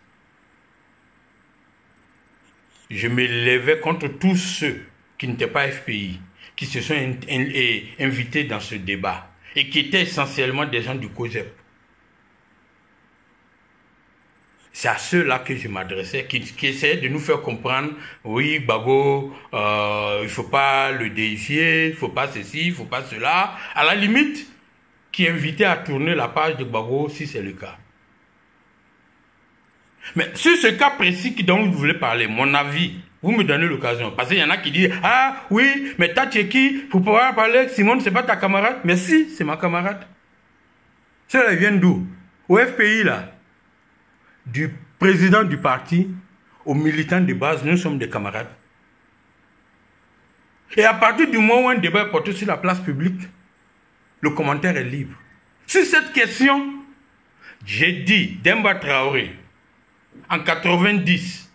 je me levais contre tous ceux qui n'étaient pas FPI, qui se sont invités dans ce débat et qui étaient essentiellement des gens du COJEP. C'est à ceux-là que je m'adressais, qui essayaient de nous faire comprendre, oui, Gbagbo, il ne faut pas le déifier, il ne faut pas ceci, il ne faut pas cela. À la limite, qui invitaient à tourner la page de Gbagbo, si c'est le cas. Mais sur ce cas précis dont vous voulez parler, mon avis, vous me donnez l'occasion. Parce qu'il y en a qui disent, ah oui, mais t'as qui pour pouvoir parler, Simone, c'est pas ta camarade. Mais si, c'est ma camarade. Cela vient d'où? Au FPI, là. Du président du parti aux militants de base, nous sommes des camarades. Et à partir du moment où un débat est porté sur la place publique, le commentaire est libre. Sur cette question, j'ai dit, Demba Traoré, en 90,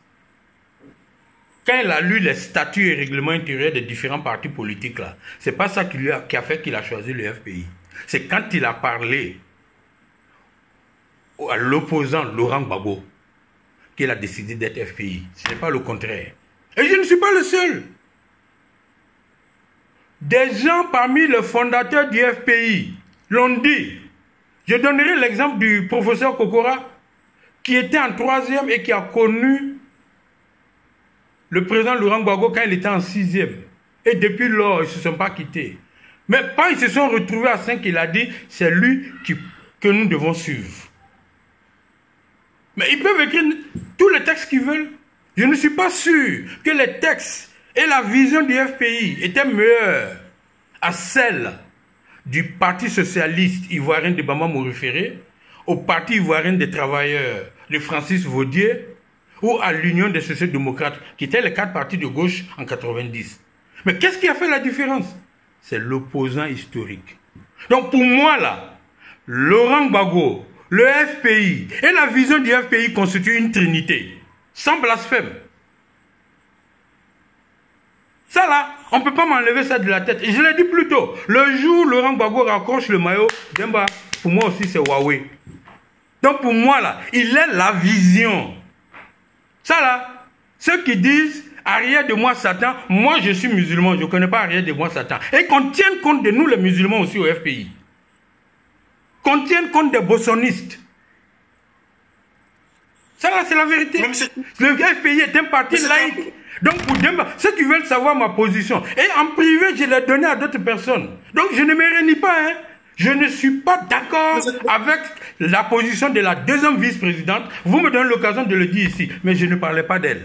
quand il a lu les statuts et règlements intérieurs des différents partis politiques, là, c'est pas ça qui a fait qu'il a choisi le FPI. C'est quand il a parlé à l'opposant Laurent Gbagbo qu'il a décidé d'être FPI. Ce n'est pas le contraire. Et je ne suis pas le seul. Des gens parmi les fondateurs du FPI l'ont dit. Je donnerai l'exemple du professeur Kokora qui était en 3e et qui a connu le président Laurent Gbagbo quand il était en 6e. Et depuis lors, ils ne se sont pas quittés. Mais quand ils se sont retrouvés à 5, il a dit, c'est lui que nous devons suivre. Mais ils peuvent écrire tous les textes qu'ils veulent. Je ne suis pas sûr que les textes et la vision du FPI étaient meilleurs à celle du Parti socialiste ivoirien de Bamba Moriféré, au Parti ivoirien des travailleurs de Francis Vaudier, ou à l'Union des sociaux-démocrates, qui étaient les 4 partis de gauche en 90. Mais qu'est-ce qui a fait la différence? C'est l'opposant historique. Donc pour moi là, Laurent Gbagbo, le FPI et la vision du FPI constituent une trinité, sans blasphème. Ça là, on ne peut pas m'enlever ça de la tête. Et je l'ai dit plus tôt, le jour où Laurent Gbagbo raccroche le maillot, Demba, pour moi aussi c'est Huawei. Donc pour moi là, il est la vision. Ça là, ceux qui disent, arrière de moi Satan, moi je suis musulman, je ne connais pas arrière de moi Satan. Et qu'on tienne compte de nous les musulmans aussi au FPI. Qu'on tienne compte des bossonistes. Ça là, c'est la vérité. Le FPI est un parti laïque. Donc, pour ceux qui veulent savoir ma position, et en privé, je l'ai donné à d'autres personnes. Donc, je ne me renie pas. Hein. Je ne suis pas d'accord avec la position de la deuxième vice-présidente. Vous me donnez l'occasion de le dire ici, mais je ne parlais pas d'elle.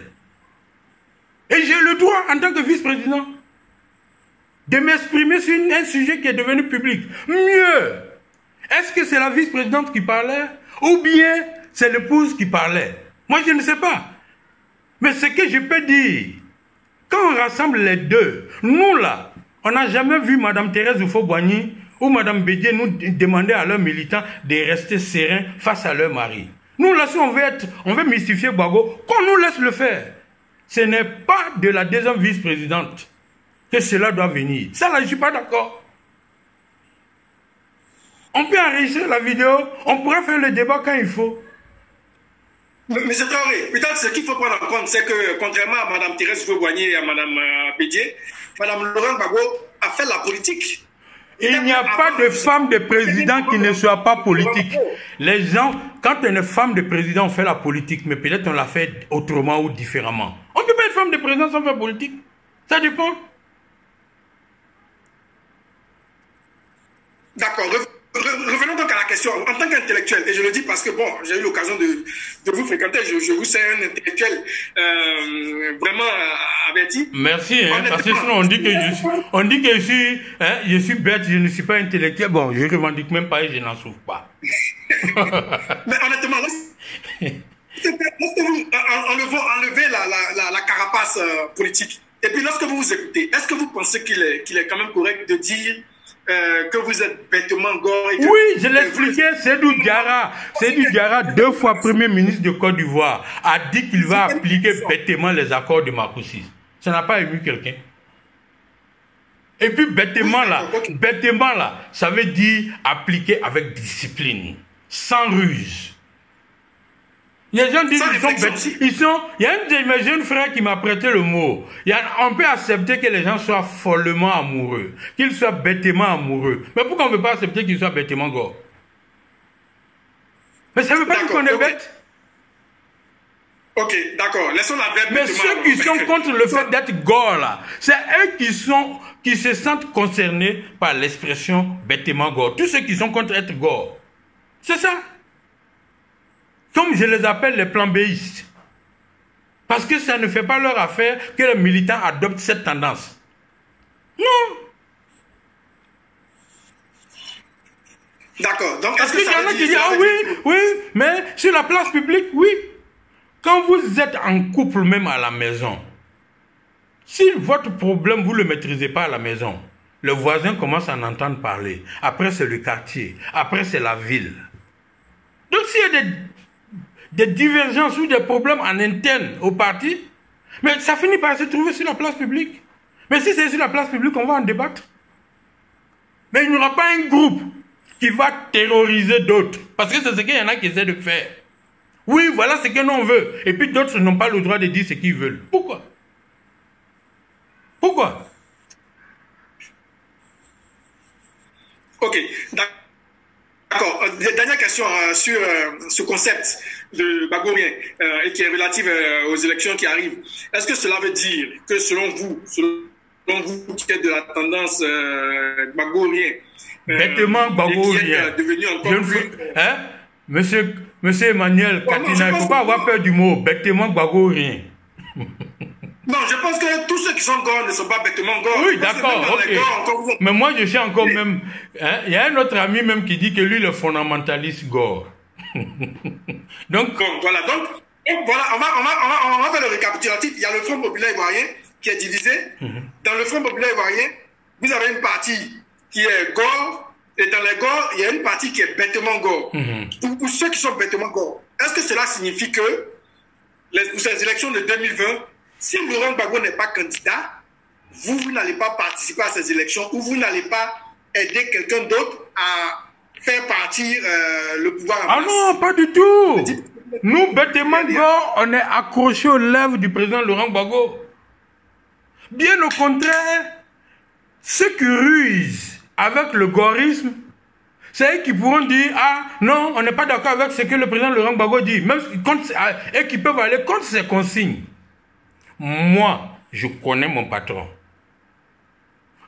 Et j'ai le droit, en tant que vice-président, de m'exprimer sur un sujet qui est devenu public. Mieux, est-ce que c'est la vice-présidente qui parlait ou bien c'est l'épouse qui parlait? Moi, je ne sais pas. Mais ce que je peux dire, quand on rassemble les deux, nous là, on n'a jamais vu Mme Thérèse Oufo-Boigny ou Mme Bédié nous demander à leurs militants de rester sereins face à leur mari. Nous là, si on veut mystifier Gbagbo, qu'on nous laisse le faire. Ce n'est pas de la deuxième vice-présidente que cela doit venir. Ça là, je ne suis pas d'accord. On peut enregistrer la vidéo, on pourrait faire le débat quand il faut. Monsieur Traoré, peut-être ce qu'il faut prendre en compte, c'est que contrairement à Mme Thérèse Oufo-Boigny et à Mme Bédié, Mme Laurent Gbagbo a fait la politique. Il n'y a pas de femme de président qui ne soit pas politique. Les gens, quand une femme de président fait la politique, mais peut-être on l'a fait autrement ou différemment. On ne peut pas être femme de président sans faire politique. Ça dépend. D'accord. Revenons donc à la question. En tant qu'intellectuel, et je le dis parce que bon, j'ai eu l'occasion de vous fréquenter, je vous sais un intellectuel vraiment averti. Merci, hein, parce que sinon on dit que je suis bête, je ne suis pas intellectuel. Bon, je ne revendique même pas et je n'en souffre pas. Mais honnêtement, lorsque vous enlevez la carapace politique, et puis lorsque vous vous écoutez, est-ce que vous pensez qu'il est quand même correct de dire que vous êtes bêtement gore? Oui, je l'expliquais, Seydou Diarra, 2 fois Premier ministre de Côte d'Ivoire, a dit qu'il va appliquer bêtement les accords de Makoussi. Ça n'a pas ému quelqu'un. Et puis bêtement là, ça veut dire appliquer avec discipline, sans ruse. Les gens disent qu'ils sont bêtes. Il y a un de mes jeunes frères qui m'a prêté le mot. On peut accepter que les gens soient follement amoureux, qu'ils soient bêtement amoureux. Mais pourquoi on ne veut pas accepter qu'ils soient bêtement gore? Mais ça ne veut pas dire qu'on est bête. Ok, d'accord. Laissons la bête. Mais ceux qui sont contre le fait d'être gore là, c'est eux qui se sentent concernés par l'expression bêtement gore. Tous ceux qui sont contre être gore. C'est ça. Comme je les appelle les plambéistes. Parce que ça ne fait pas leur affaire que les militants adoptent cette tendance. Non. D'accord. Donc, parce qu'il y en a qui disent, ah oui, mais sur la place publique, oui. Quand vous êtes en couple même à la maison, si votre problème, vous ne le maîtrisez pas à la maison, le voisin commence à en entendre parler. Après, c'est le quartier. Après, c'est la ville. Donc, s'il y a des divergences ou des problèmes en interne au parti, mais ça finit par se trouver sur la place publique. Mais si c'est sur la place publique, on va en débattre. Mais il n'y aura pas un groupe qui va terroriser d'autres. Parce que c'est ce qu'il y en a qui essaient de faire. Oui, voilà ce que l'on veut. Et puis d'autres n'ont pas le droit de dire ce qu'ils veulent. Pourquoi? Pourquoi? Ok, d'accord. Dernière question sur ce concept de Gbagorien et qui est relative aux élections qui arrivent. Est-ce que cela veut dire que selon vous qui êtes de la tendance Gbagorien, bêtement Gbagorien, devenu encore plus... Hein? Monsieur Emmanuel Katina, il ne faut pas avoir peur du mot bêtement Gbagorien. Non, je pense que tous ceux qui sont gore ne sont pas bêtement gore. Oui, d'accord, ok. Mais moi, je suis encore même... Hein, il y a un autre ami même qui dit que lui, le fondamentaliste gore. Donc, voilà, voilà, on va faire le récapitulatif. Il y a le Front populaire ivoirien qui est divisé. Dans le Front populaire ivoirien, vous avez une partie qui est gore, et dans les gore, il y a une partie qui est bêtement gore. Pour ceux qui sont bêtement gore, est-ce que cela signifie que pour ces élections de 2020, si Laurent Gbagbo n'est pas candidat, vous n'allez pas participer à ces élections ou vous n'allez pas aider quelqu'un d'autre à faire partir le pouvoir en place? Ah non, pas du tout. Nous, bêtement gore, on est accrochés aux lèvres du président Laurent Gbagbo. Bien au contraire, ceux qui rusent avec le gorisme, c'est eux qui pourront dire, ah non, on n'est pas d'accord avec ce que le président Laurent Gbagbo dit, même et qui peuvent aller contre ses consignes. Moi, je connais mon patron,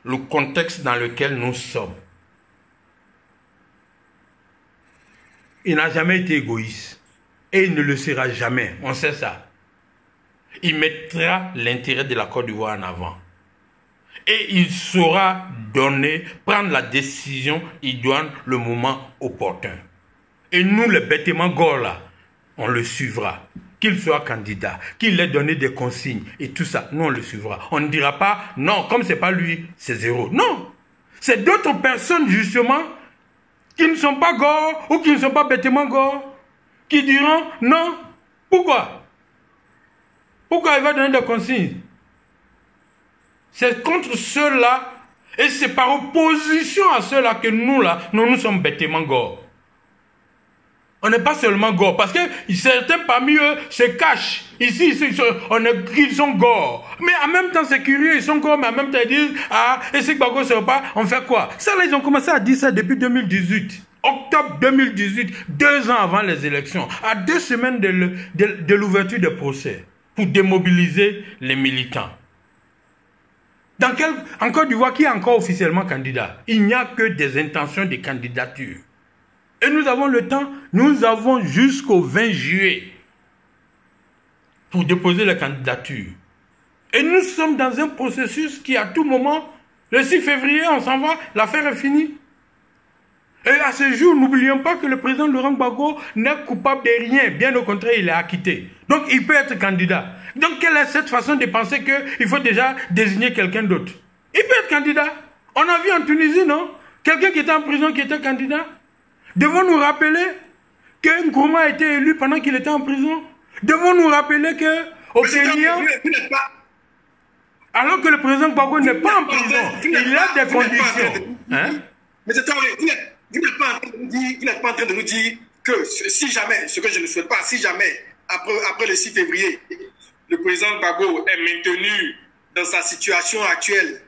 le contexte dans lequel nous sommes. Il n'a jamais été égoïste et il ne le sera jamais, on sait ça. Il mettra l'intérêt de la Côte d'Ivoire en avant. Et il saura prendre la décision idoine le moment opportun. Et nous, les bêtements gors là, on le suivra. Qu'il soit candidat, qu'il ait donné des consignes et tout ça, nous on le suivra. On ne dira pas, non, comme c'est pas lui, c'est zéro. Non, c'est d'autres personnes justement qui ne sont pas gors ou qui ne sont pas bêtements gors, qui diront, non, pourquoi? Pourquoi il va donner des consignes? C'est contre ceux-là, et c'est par opposition à ceux-là que nous, là, nous sommes bêtement gors. On n'est pas seulement gors, parce que certains parmi eux se cachent. Ici, ils sont gors. Mais en même temps, c'est curieux, ils sont gors, mais en même temps, ils disent, ah, et si Gbagbo ne sort pas, on fait quoi? Ça, là, ils ont commencé à dire ça depuis 2018. Octobre 2018, 2 ans avant les élections, à 2 semaines de l'ouverture des procès, pour démobiliser les militants. En Côte d'Ivoire, qui est encore officiellement candidat? Il n'y a que des intentions de candidature. Et nous avons le temps, nous avons jusqu'au 20 juillet pour déposer la candidature. Et nous sommes dans un processus qui, à tout moment, le 6 février, on s'en va, l'affaire est finie. Et à ce jour, n'oublions pas que le président Laurent Gbagbo n'est coupable de rien. Bien au contraire, il est acquitté. Donc, il peut être candidat. Donc, quelle est cette façon de penser qu'il faut déjà désigner quelqu'un d'autre? Il peut être candidat. On a vu en Tunisie, non? Quelqu'un qui était en prison, qui était candidat. Devons-nous rappeler que Nkrumah a été élu pendant qu'il était en prison? Devons-nous rappeler que au Kenya, alors que le président Gbagbo n'est pas en prison, il a des conditions. Hein? Mais c'est vrai, vous n'êtes pas en train de nous dire que si jamais, ce que je ne souhaite pas, si jamais, après le 6 février, le président Gbagbo est maintenu dans sa situation actuelle,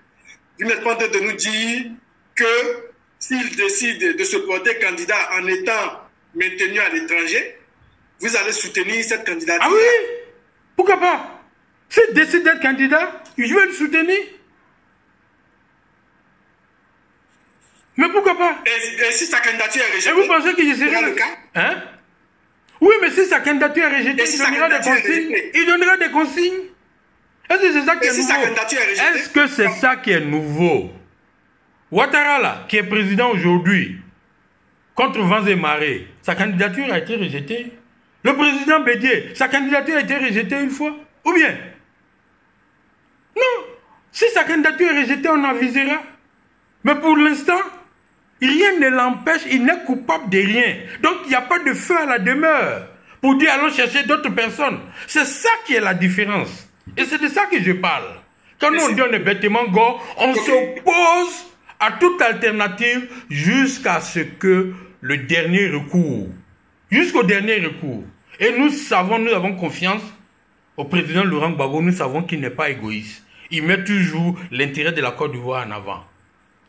vous n'êtes pas en train de nous dire que s'il décide de se porter candidat en étant maintenu à l'étranger, vous allez soutenir cette candidature? Ah oui, pourquoi pas? S'il décide d'être candidat, je vais le soutenir. Mais pourquoi pas? Et si sa candidature est rejetée? Et vous pensez que je serai le cas? Hein? Oui, mais si sa candidature est rejetée, il donnera des consignes. Il donnera des consignes. Est-ce que c'est ça qui est nouveau? Est-ce que c'est ça qui est nouveau? Ouattara, là, qui est président aujourd'hui, contre vents et marées, sa candidature a été rejetée. Le président Bédié, sa candidature a été rejetée une fois. Ou bien? Non. Si sa candidature est rejetée, on avisera. Mais pour l'instant, rien ne l'empêche, il n'est coupable de rien. Donc, il n'y a pas de feu à la demeure pour dire allons chercher d'autres personnes. C'est ça qui est la différence. Et c'est de ça que je parle. Quand nous on dit on est bêtement gors, on s'oppose à toute alternative jusqu'à ce que le dernier recours, jusqu'au dernier recours. Et nous savons, nous avons confiance au président Laurent Gbagbo, nous savons qu'il n'est pas égoïste. Il met toujours l'intérêt de la Côte d'Ivoire en avant.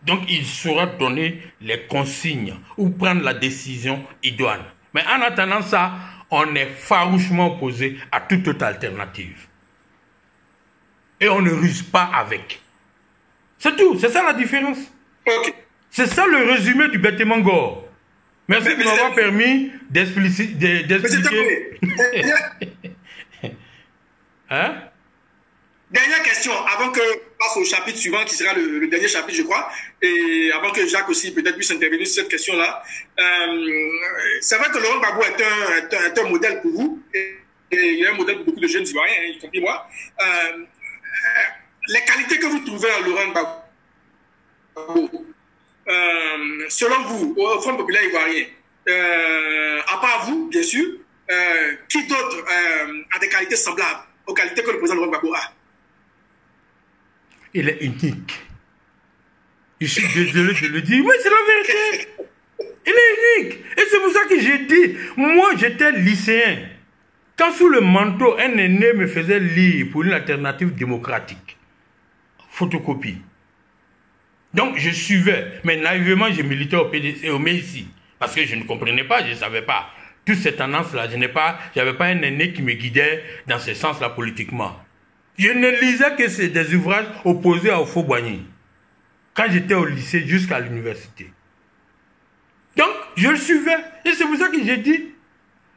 Donc il saura donner les consignes ou prendre la décision idoine. Mais en attendant ça, on est farouchement opposé à toute autre alternative. Et on ne ruse pas avec. C'est tout, c'est ça la différence. Okay. C'est ça le résumé du bêtement gors. Merci de m'avoir permis d'expliquer. Hein? Dernière question, avant que je passe au chapitre suivant, qui sera le dernier chapitre, je crois, et avant que Jacques aussi peut-être puisse intervenir sur cette question-là. C'est vrai que Laurent Gbagbo est un modèle pour vous, et il est un modèle pour beaucoup de jeunes Ivoiriens, hein, y compris moi. Les qualités que vous trouvez en Laurent Gbagbo, selon vous, au Front populaire ivoirien, à part vous, bien sûr, qui d'autre a des qualités semblables aux qualités que le président Laurent Gbagbo a? Il est unique. Je suis désolé de le dire, mais c'est la vérité. Il est unique. Et c'est pour ça que j'ai dit, moi j'étais lycéen. Quand sous le manteau, un aîné me faisait lire pour une alternative démocratique. photocopie. Donc, je suivais. Mais naïvement, je militais au PDC, au MEICI. Parce que je ne comprenais pas, je ne savais pas. Toute cette tendance-là, je n'avais pas un aîné qui me guidait dans ce sens-là politiquement. Je ne lisais que des ouvrages opposés à Houphouët-Boigny. Quand j'étais au lycée jusqu'à l'université. Donc, je le suivais. Et c'est pour ça que j'ai dit,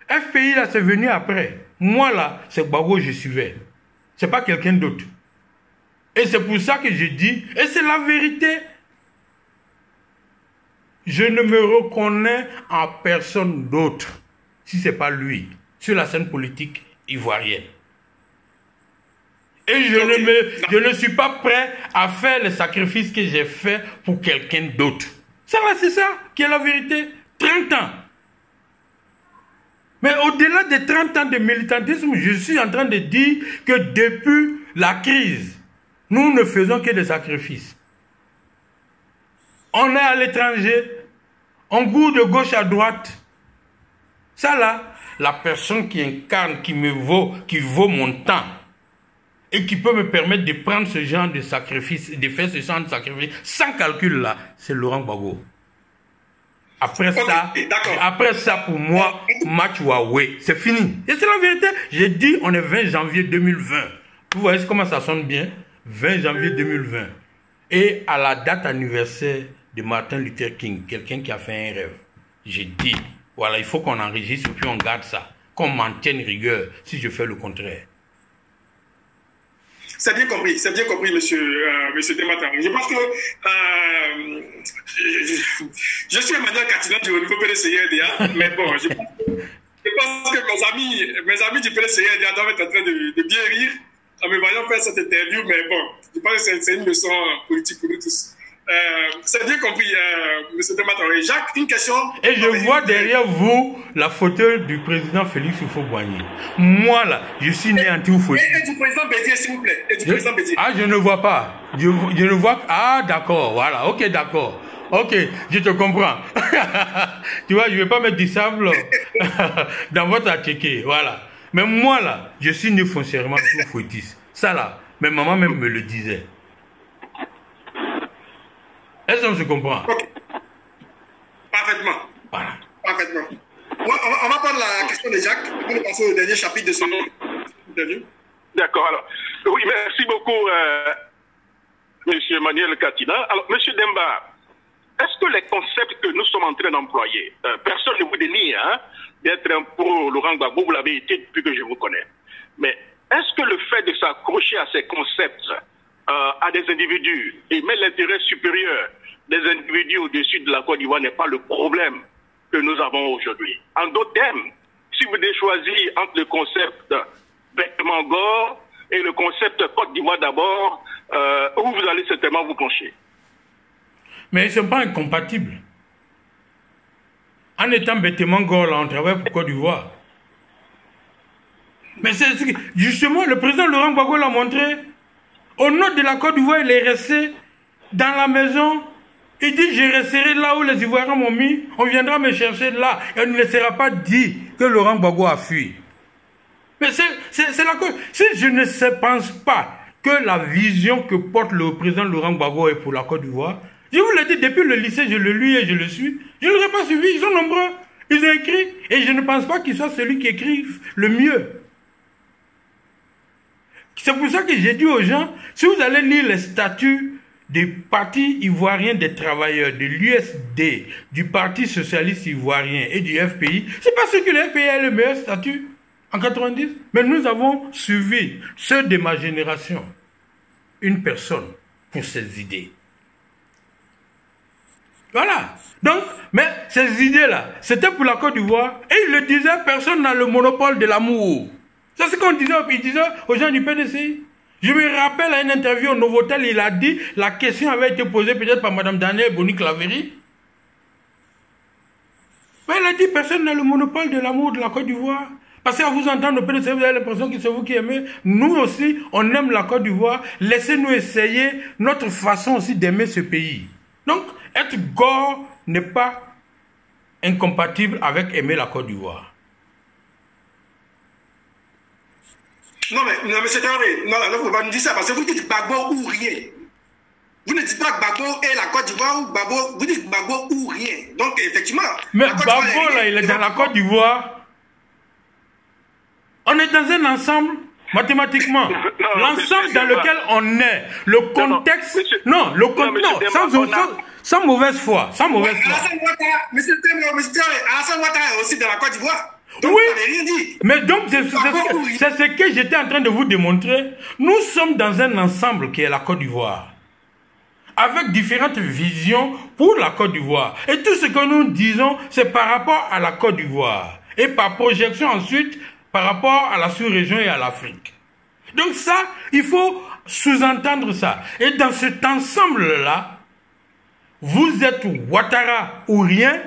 FPI, là, c'est venu après. Moi, là, c'est Gbagbo, je suivais. C'est pas quelqu'un d'autre. Et c'est pour ça que je dis, et c'est la vérité, je ne me reconnais en personne d'autre, si ce n'est pas lui, sur la scène politique ivoirienne. Et je ne suis pas prêt à faire les sacrifices que j'ai faits pour quelqu'un d'autre. Ça, c'est ça qui est la vérité. 30 ans. Mais au-delà des 30 ans de militantisme, je suis en train de dire que depuis la crise, nous ne faisons que des sacrifices. On est à l'étranger, on court de gauche à droite. Ça là, la personne qui incarne, qui vaut mon temps, et qui peut me permettre de prendre ce genre de sacrifice, de faire ce genre de sacrifice sans calcul là, c'est Laurent Gbagbo. Après ça, pour moi, match Huawei, c'est fini. Et c'est la vérité. J'ai dit, on est 20 janvier 2020. Vous voyez comment ça sonne bien? 20 janvier 2020. Et à la date anniversaire de Martin Luther King, quelqu'un qui a fait un rêve, j'ai dit, voilà, il faut qu'on enregistre et puis on garde ça. Qu'on m'en tienne rigueur si je fais le contraire. C'est bien compris, monsieur Demba Traoré. Je pense que je suis Emmanuel Katina du niveau PDC-RDA, mais bon, je pense que mes amis du PDC-RDA doivent être en train de bien rire en me voyant faire cette interview, mais bon, je pense que c'est une leçon politique pour nous tous. C'est bien compris, monsieur Demba Traoré. Jacques, une question. Et je vois derrière vous la photo du président Félix Houphouët-Boigny. Moi là, je suis né anti-Houphouët. Et du président Bédié, s'il vous plaît. Ah, je ne vois pas. Je ne vois. Ah, d'accord, voilà, ok, d'accord. Ok, je te comprends. Tu vois, je ne vais pas mettre du sable dans votre attiqué, voilà. Mais moi là, je suis né foncièrement anti-Houphouëtiste. Ça là, mes mamans même me le disaient. Est-ce qu'on se comprend? Okay. Parfaitement. Voilà. Parfaitement. On va prendre la question de Jacques pour passer au dernier chapitre de ce interview. D'accord. Alors, oui, merci beaucoup, monsieur Emmanuel Katina. Alors, monsieur Demba, est-ce que les concepts que nous sommes en train d'employer, personne ne vous dénie d'être un pro Laurent Gbagbo, vous l'avez été depuis que je vous connais. Mais est-ce que le fait de s'accrocher à ces concepts à des individus et mettre l'intérêt supérieur des individus au-dessus de la Côte d'Ivoire n'est pas le problème que nous avons aujourd'hui? En d'autres termes, si vous devez choisir entre le concept Mangor et le concept Côte d'Ivoire d'abord, où vous allez certainement vous pencher? Mais ils ne sont pas incompatibles. En étant Mangor, là, on travaille pour Côte d'Ivoire. Mais c'est justement, le président Laurent Gbagbo l'a montré. Au nord de la Côte d'Ivoire, il est resté dans la maison. Il dit, je resterai là où les Ivoiriens m'ont mis. On viendra me chercher là. Et on ne laissera pas dire que Laurent Gbagbo a fui. Mais c'est la Côte. Si je ne pense pas que la vision que porte le président Laurent Gbagbo est pour la Côte d'Ivoire, je vous l'ai dit, depuis le lycée, je le lis et je le suis. Je ne l'aurais pas suivi. Ils sont nombreux. Ils ont écrit. Et je ne pense pas qu'il soit celui qui écrive le mieux. C'est pour ça que j'ai dit aux gens, si vous allez lire les statuts du Parti ivoirien des travailleurs, de l'USD, du Parti socialiste ivoirien et du FPI, c'est parce que le FPI a le meilleur statut en 90. Mais nous avons suivi ceux de ma génération, une personne pour ses idées. Voilà. Donc, mais ces idées-là, c'était pour la Côte d'Ivoire. Et il le disait, personne n'a le monopole de l'amour. C'est ce qu'on disait, il disait aux gens du PDCI. Je me rappelle à une interview au Novotel, il a dit, la question avait été posée peut-être par Mme Danielle Boni-Claverie. Mais il a dit, personne n'a le monopole de l'amour de la Côte d'Ivoire. Parce qu'à vous entendre au PDCI, vous avez l'impression que c'est vous qui aimez. Nous aussi, on aime la Côte d'Ivoire. Laissez-nous essayer notre façon aussi d'aimer ce pays. Donc, être gore n'est pas incompatible avec aimer la Côte d'Ivoire. Non, mais c'est vrai. Non, vous ne pas nous dire ça parce que vous dites Gbagbo ou rien. Vous ne dites pas Gbagbo et la Côte d'Ivoire ou Gbagbo, vous dites Gbagbo ou rien. Donc, effectivement. Mais Gbagbo, là, il est dans la Côte d'Ivoire. On est dans un ensemble, mathématiquement. L'ensemble dans lequel on est. Le contexte. Non, le contexte. Sans mauvaise foi. Sans mauvaise foi. Alassane Ouattara est aussi dans la Côte d'Ivoire. Donc, oui, vous n'avez rien dit. mais donc c'est ce que j'étais en train de vous démontrer. Nous sommes dans un ensemble qui est la Côte d'Ivoire, avec différentes visions pour la Côte d'Ivoire. Et tout ce que nous disons, c'est par rapport à la Côte d'Ivoire. Et par projection ensuite, par rapport à la sous-région et à l'Afrique. Donc ça, il faut sous-entendre ça. Et dans cet ensemble-là, vous êtes Ouattara ou rien.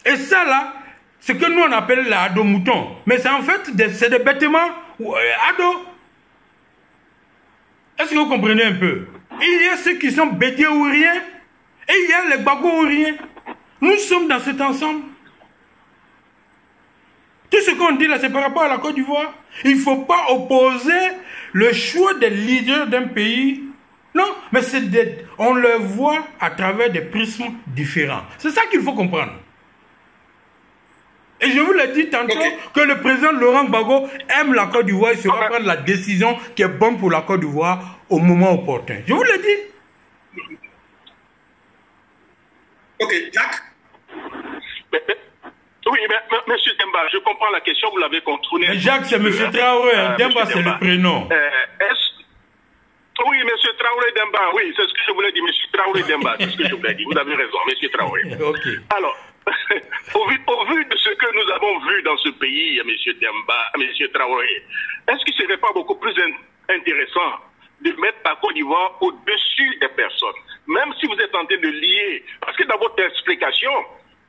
Et ça là, ce que nous on appelle la ado mouton. Mais c'est en fait c'est des bêtements ado. Est-ce que vous comprenez un peu? Il y a ceux qui sont bédiés ou rien. Et il y a les Gbagbo ou rien. Nous sommes dans cet ensemble. Tout ce qu'on dit là, c'est par rapport à la Côte d'Ivoire. Il ne faut pas opposer le choix des leaders d'un pays. Non, mais on le voit à travers des prismes différents. C'est ça qu'il faut comprendre. Et je vous l'ai dit tantôt que le président Laurent Gbagbo aime la Côte d'Ivoire et saura prendre la décision qui est bonne pour la Côte d'Ivoire au moment opportun. Je vous l'ai dit. Ok, Jacques. Oui, mais M. Demba, je comprends la question, vous l'avez contournée. Mais Jacques, c'est M. Traoré, Demba, c'est le prénom. Oui, M. Traoré Demba, oui, c'est ce que je voulais dire, M. Traoré Demba, c'est ce que je voulais dire. Vous avez raison, M. Traoré. Okay. Alors, au vu de ce que nous avons vu dans ce pays, M. Demba, M. Traoré, est-ce qu'il ne serait pas beaucoup plus intéressant de mettre la Côte d'Ivoire au-dessus des personnes, même si vous êtes en train de lier, parce que dans votre explication,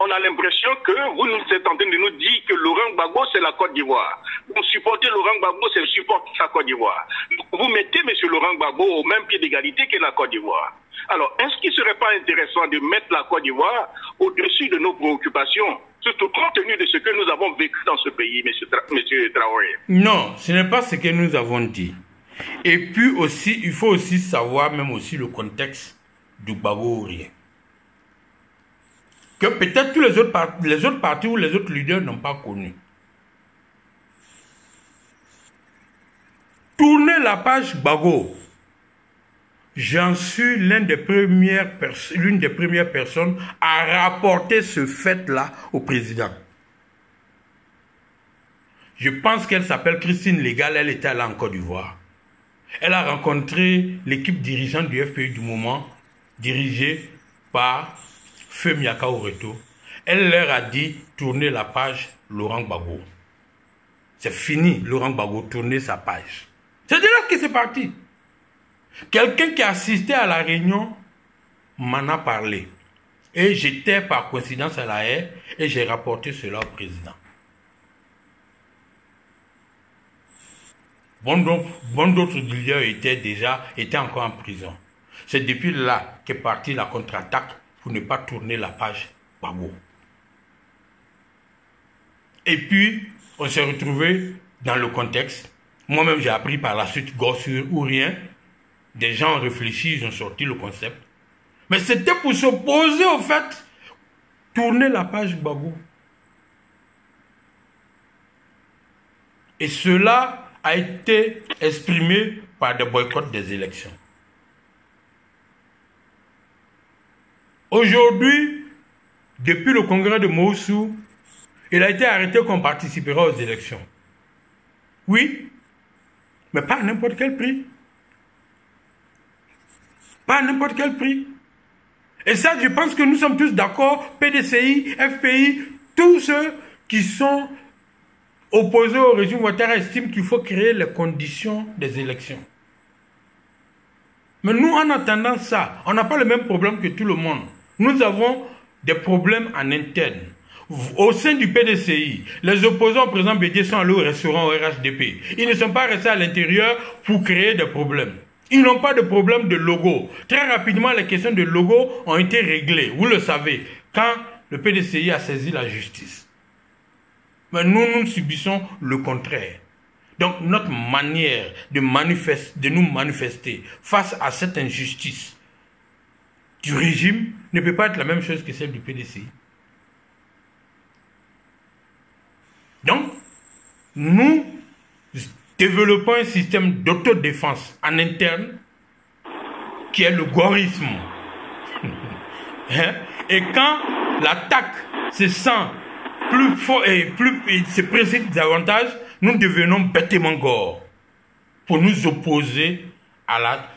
on a l'impression que vous êtes en train de nous dire que Laurent Gbagbo, c'est la Côte d'Ivoire. Vous supportez Laurent Gbagbo, c'est supporter la Côte d'Ivoire. Vous mettez M. Laurent Gbagbo au même pied d'égalité que la Côte d'Ivoire. Alors, est-ce qu'il ne serait pas intéressant de mettre la Côte d'Ivoire au-dessus de nos préoccupations, surtout compte tenu de ce que nous avons vécu dans ce pays, M. Traoré? Non, ce n'est pas ce que nous avons dit. Et puis aussi, il faut aussi savoir même aussi le contexte du Gbagbo ou rien. Que peut-être tous les autres partis ou les autres leaders n'ont pas connu. Tournez la page Gbagbo. J'en suis l'une des premières personnes à rapporter ce fait-là au président. Je pense qu'elle s'appelle Christine Légal, elle était là en Côte d'Ivoire. Elle a rencontré l'équipe dirigeante du FPI du moment, dirigée par Feu Miaka Oreto. Elle leur a dit tournez la page Laurent Gbagbo. C'est fini, Laurent Gbagbo, tournez sa page. C'est de là que c'est parti. Quelqu'un qui assistait à la réunion m'en a parlé. Et j'étais par coïncidence à la haie et j'ai rapporté cela au président. Bon d'autres leaders étaient encore en prison. C'est depuis là qu'est partie la contre-attaque pour ne pas tourner la page Gbagbo. Et puis, on s'est retrouvé dans le contexte. Moi-même, j'ai appris par la suite Gossure ou rien. Des gens ont réfléchi, ils ont sorti le concept. Mais c'était pour s'opposer au fait, tourner la page Gbagbo. Et cela a été exprimé par des boycotts des élections. Aujourd'hui, depuis le congrès de Moussou, il a été arrêté qu'on participera aux élections. Oui, mais pas à n'importe quel prix. Pas à n'importe quel prix. Et ça, je pense que nous sommes tous d'accord, PDCI, FPI, tous ceux qui sont opposés au régime Ouattara estiment qu'il faut créer les conditions des élections. Mais nous, en attendant ça, on n'a pas le même problème que tout le monde. Nous avons des problèmes en interne. Au sein du PDCI, les opposants au président Bédié sont allés au restaurant au RHDP. Ils ne sont pas restés à l'intérieur pour créer des problèmes. Ils n'ont pas de problème de logo. Très rapidement, les questions de logo ont été réglées. Vous le savez, quand le PDCI a saisi la justice. Mais nous subissons le contraire. Donc, notre manière de nous manifester face à cette injustice du régime ne peut pas être la même chose que celle du PDCI. Donc, nous développons un système d'autodéfense en interne qui est le gaullisme. Et quand l'attaque se sent plus fort et plus se précipite davantage, nous devenons bêtement gore pour nous opposer à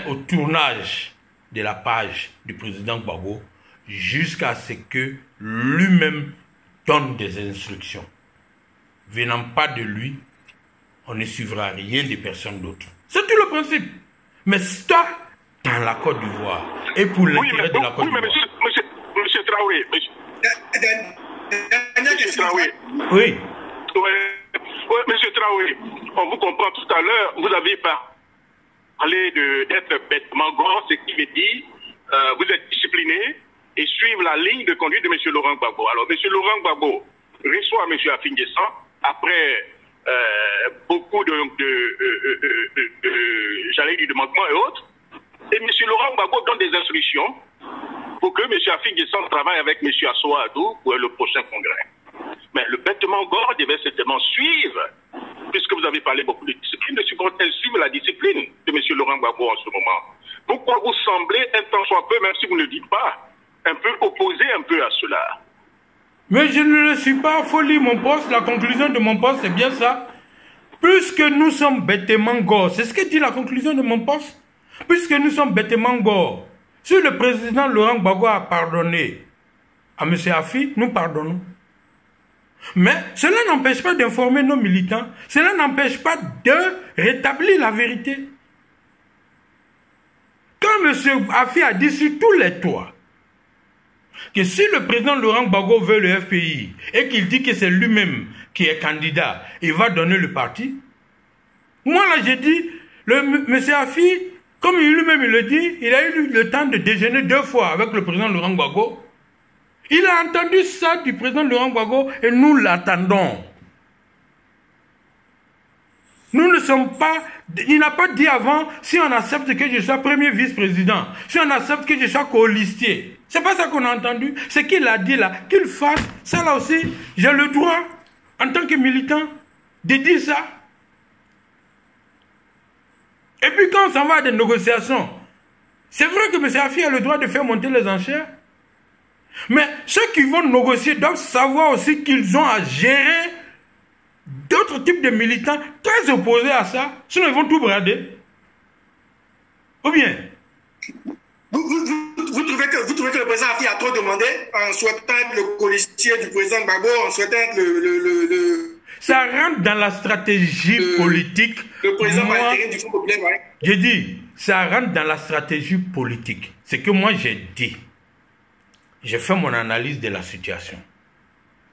au tournage de la page du président Gbagbo jusqu'à ce que lui-même donne des instructions. Venant pas de lui, on ne suivra rien de personne d'autre. C'est tout le principe. Mais ça, dans la Côte d'Ivoire, et pour l'intérêt de la Côte d'Ivoire. Monsieur Traoré, monsieur Traoré. Oui. Oui, monsieur Traoré, on vous comprend tout à l'heure, vous avez parlé d'être bêtement grand, ce qui veut dire vous êtes discipliné et suivre la ligne de conduite de monsieur Laurent Gbagbo. Alors, monsieur Laurent Gbagbo reçoit monsieur Afin Guessan après beaucoup j'allais dire de manquements et autres. Et M. Laurent Gbagbo donne des instructions pour que M. Afin Guessan travaille avec M. Assoa Adou pour le prochain congrès. Mais le bêtement gore devait certainement suivre, puisque vous avez parlé beaucoup de discipline, de supporter suivre la discipline de M. Laurent Gbagbo en ce moment. Pourquoi vous semblez un tant soit peu, même si vous ne le dites pas, un peu opposé un peu à cela? Mais je ne le suis pas, faut lire mon poste, la conclusion de mon poste, c'est bien ça. Puisque nous sommes bêtement gore, c'est ce que dit la conclusion de mon poste. Puisque nous sommes bêtement gore, si le président Laurent Gbagbo a pardonné à M. Afi, nous pardonnons. Mais cela n'empêche pas d'informer nos militants, cela n'empêche pas de rétablir la vérité. Quand M. Afi a dit sur tous les toits que si le président Laurent Gbagbo veut le FPI et qu'il dit que c'est lui-même qui est candidat, il va donner le parti. Moi là j'ai dit, M. Afi, comme lui-même il le dit, il a eu le temps de déjeuner 2 fois avec le président Laurent Gbagbo. Il a entendu ça du président Laurent Gbagbo et nous l'attendons. Nous ne sommes pas... Il n'a pas dit avant, si on accepte que je sois premier vice-président, si on accepte que je sois colistier. C'est pas ça qu'on a entendu. Ce qu'il a dit là, qu'il fasse, ça là aussi, j'ai le droit, en tant que militant, de dire ça. Et puis quand on s'en va à des négociations, c'est vrai que M. Afi a le droit de faire monter les enchères. Mais ceux qui vont négocier doivent savoir aussi qu'ils ont à gérer d'autres types de militants très opposés à ça, sinon ils vont tout brader. Ou bien vous trouvez que le président Afi a trop demandé en souhaitant être le colistier du président Gbagbo, en souhaitant être le... Ça rentre dans la stratégie politique. Le président intérim du Front populaire, ouais. J'ai dit, ça rentre dans la stratégie politique. C'est que moi j'ai dit. J'ai fait mon analyse de la situation.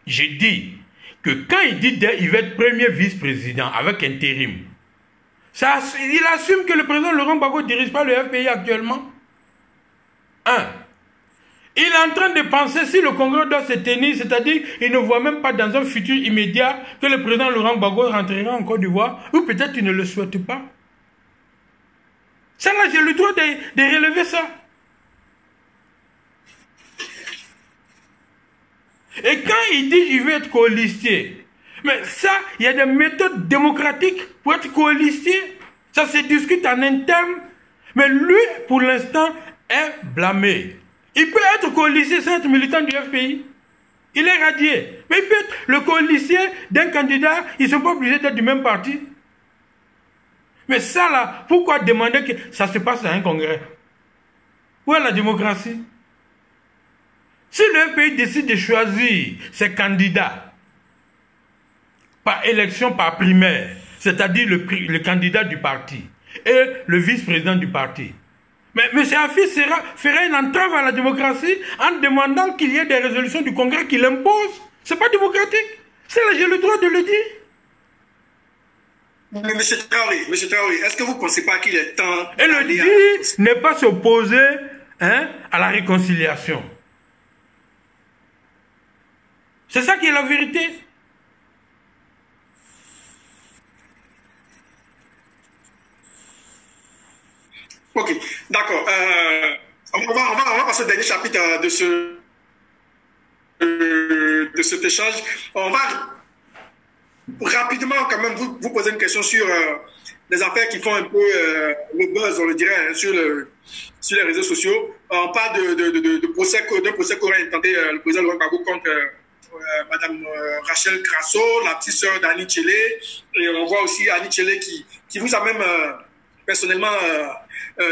J'ai dit que quand il dit qu'il va être premier vice-président avec intérim, il assume que le président Laurent Gbagbo ne dirige pas le FPI actuellement. 1. Il est en train de penser si le congrès doit se tenir, c'est-à-dire qu'il ne voit même pas dans un futur immédiat que le président Laurent Gbagbo rentrera en Côte d'Ivoire, ou peut-être il ne le souhaite pas. Ça là, j'ai le droit de relever ça. Et quand il dit qu'il veut être colistier, mais ça, il y a des méthodes démocratiques pour être colistier. Ça se discute en interne. Mais lui, pour l'instant, est blâmé. Il peut être colistier sans être militant du FPI. Il est radié. Mais il peut être le colistier d'un candidat, ils ne sont pas obligés d'être du même parti. Mais ça là, pourquoi demander que ça se passe à un congrès? Où est la démocratie? Si le pays décide de choisir ses candidats par élection, par primaire, c'est-à-dire le candidat du parti et le vice-président du parti, mais M. Afi fera une entrave à la démocratie en demandant qu'il y ait des résolutions du Congrès qui l'imposent. Ce n'est pas démocratique. C'est là, j'ai le droit de le dire. Mais M. Traoré, est-ce que vous ne pensez pas qu'il est temps... Et le dire n'est pas s'opposer à la réconciliation. C'est ça qui est la vérité. Ok, d'accord. On va premier chapitre de cet échange. On va rapidement quand même vous poser une question sur les affaires qui font un peu le buzz, on le dirait, hein, sur les réseaux sociaux. On parle d'un procès qu'aurait intenté le président Laurent Gbagbo contre Madame Rachel Crasso, la petite sœur d'Annie Tchélé. Et on voit aussi Annie Tchélé qui vous a même personnellement,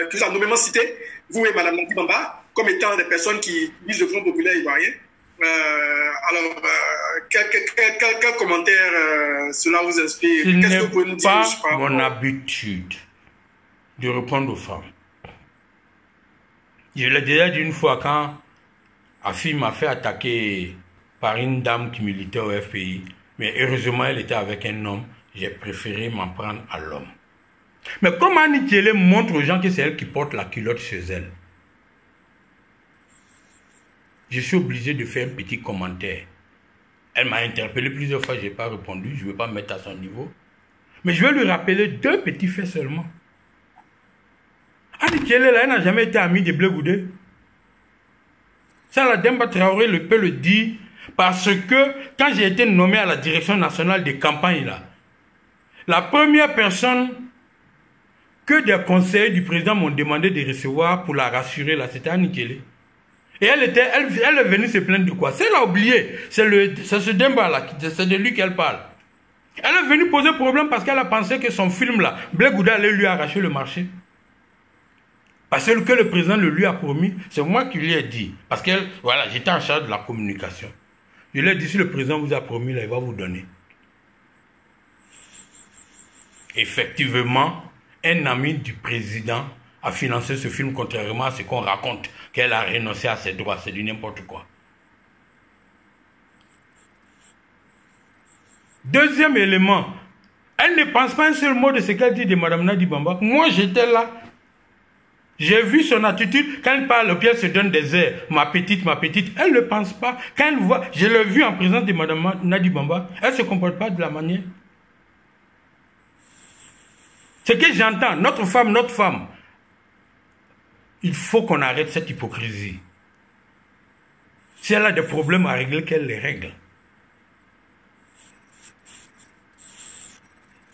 qui vous a nommément cité, vous et Madame Nadi Bamba, comme étant des personnes qui visent le Front populaire ivoirien. Alors, quel commentaire cela vous inspire? Qu'est-ce que vous pouvez nous dire? Ce n'est pas mon habitude de répondre aux femmes. Je l'ai déjà dit une fois quand Afi m'a fait attaquer par une dame qui militait au FPI, mais heureusement elle était avec un homme, j'ai préféré m'en prendre à l'homme. Mais comme Annie Tchélé montre aux gens que c'est elle qui porte la culotte chez elle, je suis obligé de faire un petit commentaire. Elle m'a interpellé plusieurs fois, je n'ai pas répondu, je ne veux pas me mettre à son niveau. Mais je vais lui rappeler 2 petits faits seulement. Annie Tchélé, là, elle n'a jamais été amie de Blé Goudé. Ça, la Demba Traoré peut le dire, parce que quand j'ai été nommé à la direction nationale des campagnes, là, la première personne que des conseillers du président m'ont demandé de recevoir pour la rassurer, là, c'était Annie Tchélé. Et elle est venue se plaindre de quoi? C'est elle a oublié. C'est ce Demba-là, c'est de lui qu'elle parle. Elle est venue poser problème parce qu'elle a pensé que son film-là, Blé Goudé allait lui arracher le marché. Parce que le président le lui a promis, c'est moi qui lui ai dit. Parce que, voilà, j'étais en charge de la communication. Je lui ai dit, si le président vous a promis, là, il va vous donner. Effectivement, un ami du président a financé ce film, contrairement à ce qu'on raconte, qu'elle a renoncé à ses droits. C'est du n'importe quoi. Deuxième élément, elle ne pense pas un seul mot de ce qu'elle dit de Mme Nadi Bamba. Moi, j'étais là. J'ai vu son attitude. Quand elle parle, puis elle se donne des airs. Ma petite, elle ne pense pas. Quand elle voit, je l'ai vu en présence de Mme Nadi Bamba, elle ne se comporte pas de la manière. Ce que j'entends, notre femme, il faut qu'on arrête cette hypocrisie. Si elle a des problèmes à régler, qu'elle les règle.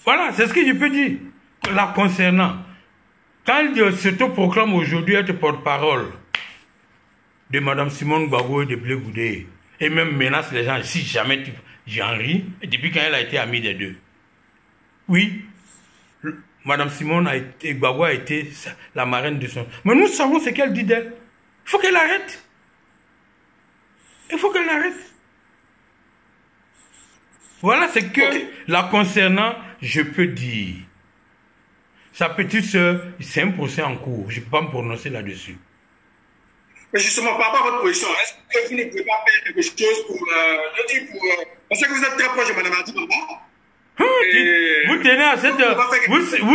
Voilà, c'est ce que je peux dire. La concernant, quand elle s'autoproclame aujourd'hui être porte-parole de Mme Simone Gbagbo et de Blé Goudé, et même menace les gens, si jamais j'en ris, depuis quand elle a été amie des deux. Oui, Mme Simone Gbagbo a été la marraine de son... Mais nous savons ce qu'elle dit d'elle. Il faut qu'elle arrête. Il faut qu'elle arrête. Voilà ce que, la concernant, je peux dire. Sa petite soeur, c'est un procès en cours. Je ne peux pas me prononcer là-dessus. Mais justement, par rapport à votre position, est-ce que vous ne pouvez pas faire quelque chose pour... parce que vous êtes très proche de Mme Nadi Bamba. Vous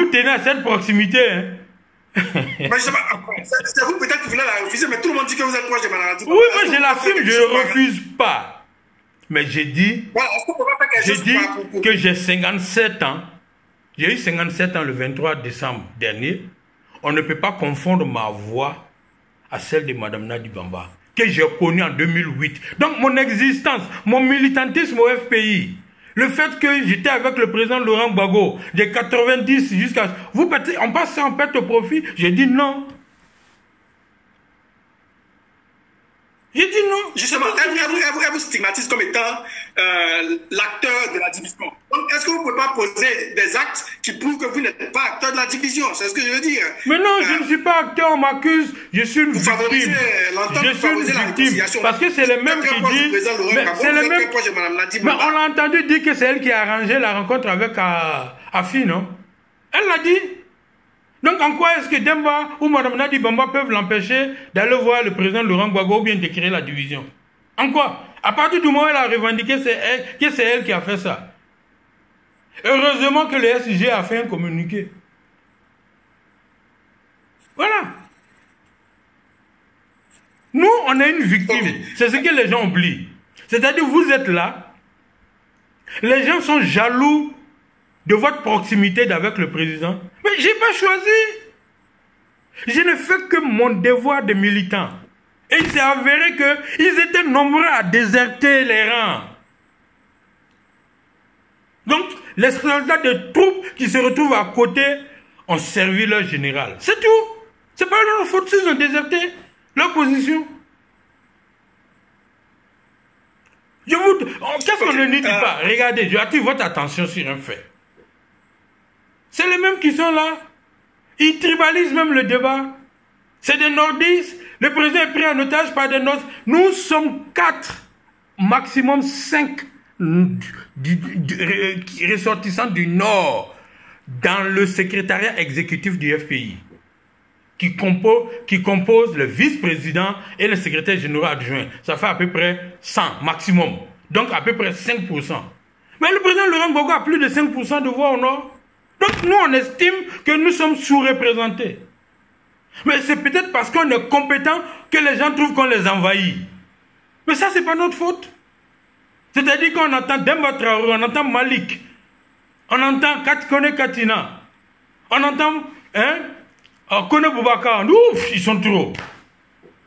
tenez à cette proximité. Hein? Mais c'est vous peut-être qui voulez la refuser, mais tout le monde dit que vous êtes proche de Mme Nadi Bamba. Oui, moi je l'assume, je ne refuse pas. Mais j'ai dit, voilà, que j'ai 57 ans. J'ai eu 57 ans le 23 décembre dernier. On ne peut pas confondre ma voix à celle de Mme Nadi Bamba, que j'ai connue en 2008. Donc mon existence, mon militantisme au FPI, le fait que j'étais avec le président Laurent Gbagbo, de 90 jusqu'à... On passe en perte au profit. J'ai dit non. J'ai dit non. Justement, elle vous stigmatise comme étant l'acteur de la division. Donc, est-ce que vous ne pouvez pas poser des actes qui prouvent que vous n'êtes pas acteur de la division? C'est ce que je veux dire. Mais non, je ne suis pas acteur, on m'accuse. Je suis une victime. Je suis une victime. Parce que c'est les mêmes qui disent... C'est les mêmes... Mais on l'a entendu dire que c'est elle qui a arrangé la rencontre avec Afi, non? Elle l'a dit. Donc en quoi est-ce que Demba ou Mme Nadi Bamba peuvent l'empêcher d'aller voir le président Laurent Gbagbo ou bien de créer la division? En quoi? À partir du moment où elle a revendiqué que c'est elle qui a fait ça. Heureusement que le SG a fait un communiqué. Voilà. Nous, on est une victime. C'est ce que les gens oublient. C'est-à-dire, vous êtes là. Les gens sont jaloux de votre proximité avec le président. Mais je n'ai pas choisi. Je ne fais que mon devoir de militant. Et il s'est avéré qu'ils étaient nombreux à déserter les rangs. Donc, les soldats de troupes qui se retrouvent à côté ont servi leur général. C'est tout. C'est pas leur faute s'ils ont déserté leur position. Qu'est-ce qu'on ne dit pas? Regardez, je attire votre attention sur un fait. C'est les mêmes qui sont là. Ils tribalisent même le débat. C'est des nordistes. Le président est pris en otage par des nordistes. Nous sommes 4, maximum 5 ressortissants du Nord dans le secrétariat exécutif du FPI qui compose le vice-président et le secrétaire général adjoint. Ça fait à peu près 100 maximum. Donc à peu près 5%. Mais le président Laurent Gbagbo a plus de 5% de voix au Nord. Donc nous on estime que nous sommes sous-représentés. Mais c'est peut-être parce qu'on est compétent que les gens trouvent qu'on les envahit. Mais ça c'est pas notre faute. C'est-à-dire qu'on entend Demba Traoré, on entend Malik, on entend Kone Katina, on entend Kone Boubacar, ouf, ils sont trop.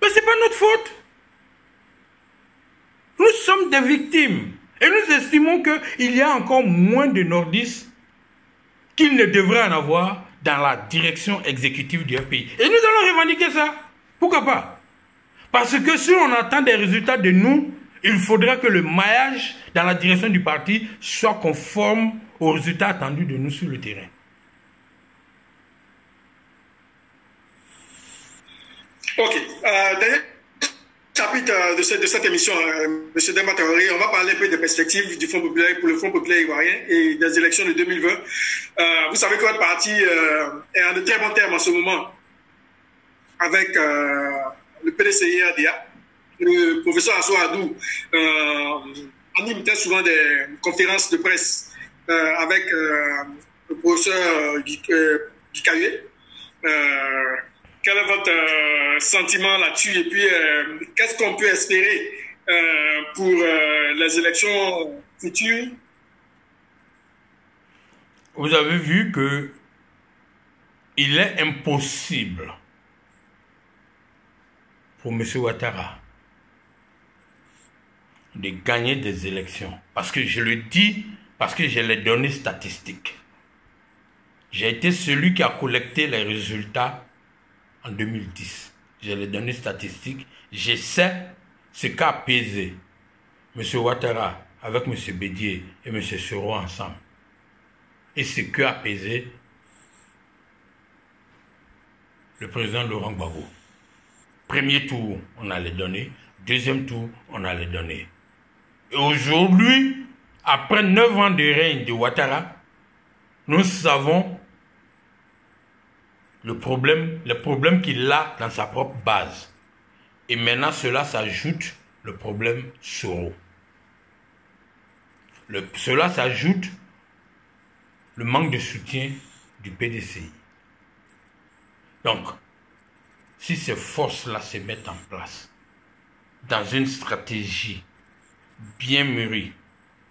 Mais c'est pas notre faute. Nous sommes des victimes. Et nous estimons qu'il y a encore moins de nordistes qu'il ne devrait en avoir dans la direction exécutive du FPI. Et nous allons revendiquer ça. Pourquoi pas? Parce que si on attend des résultats de nous, il faudra que le maillage dans la direction du parti soit conforme aux résultats attendus de nous sur le terrain. Ok. Dernier chapitre de cette émission, M. Demba Traoré, on va parler un peu des perspectives du Front populaire pour le Front populaire ivoirien et des élections de 2020. Vous savez que votre parti est en de très bons termes en ce moment avec le PDCI-RDA. Le professeur Assou Adou anime très souvent des conférences de presse avec le professeur Guikaye. Quel est votre sentiment là-dessus? Et puis, qu'est-ce qu'on peut espérer pour les élections futures? Vous avez vu que il est impossible pour M. Ouattara de gagner des élections. Parce que je le dis, parce que j'ai les données statistiques. J'ai été celui qui a collecté les résultats en 2010. J'ai les données statistiques. Je sais ce qu'a pesé M. Ouattara avec M. Bédié et M. Soro ensemble. Et ce qu'a pesé le président Laurent Gbagbo. Premier tour, on a les données. Deuxième tour, on a les données. Et aujourd'hui, après 9 ans de règne de Ouattara, nous savons le problème qu'il a dans sa propre base. Et maintenant, cela s'ajoute le problème Soro. Cela s'ajoute le manque de soutien du PDCI. Donc, si ces forces-là se mettent en place dans une stratégie bien mûrie,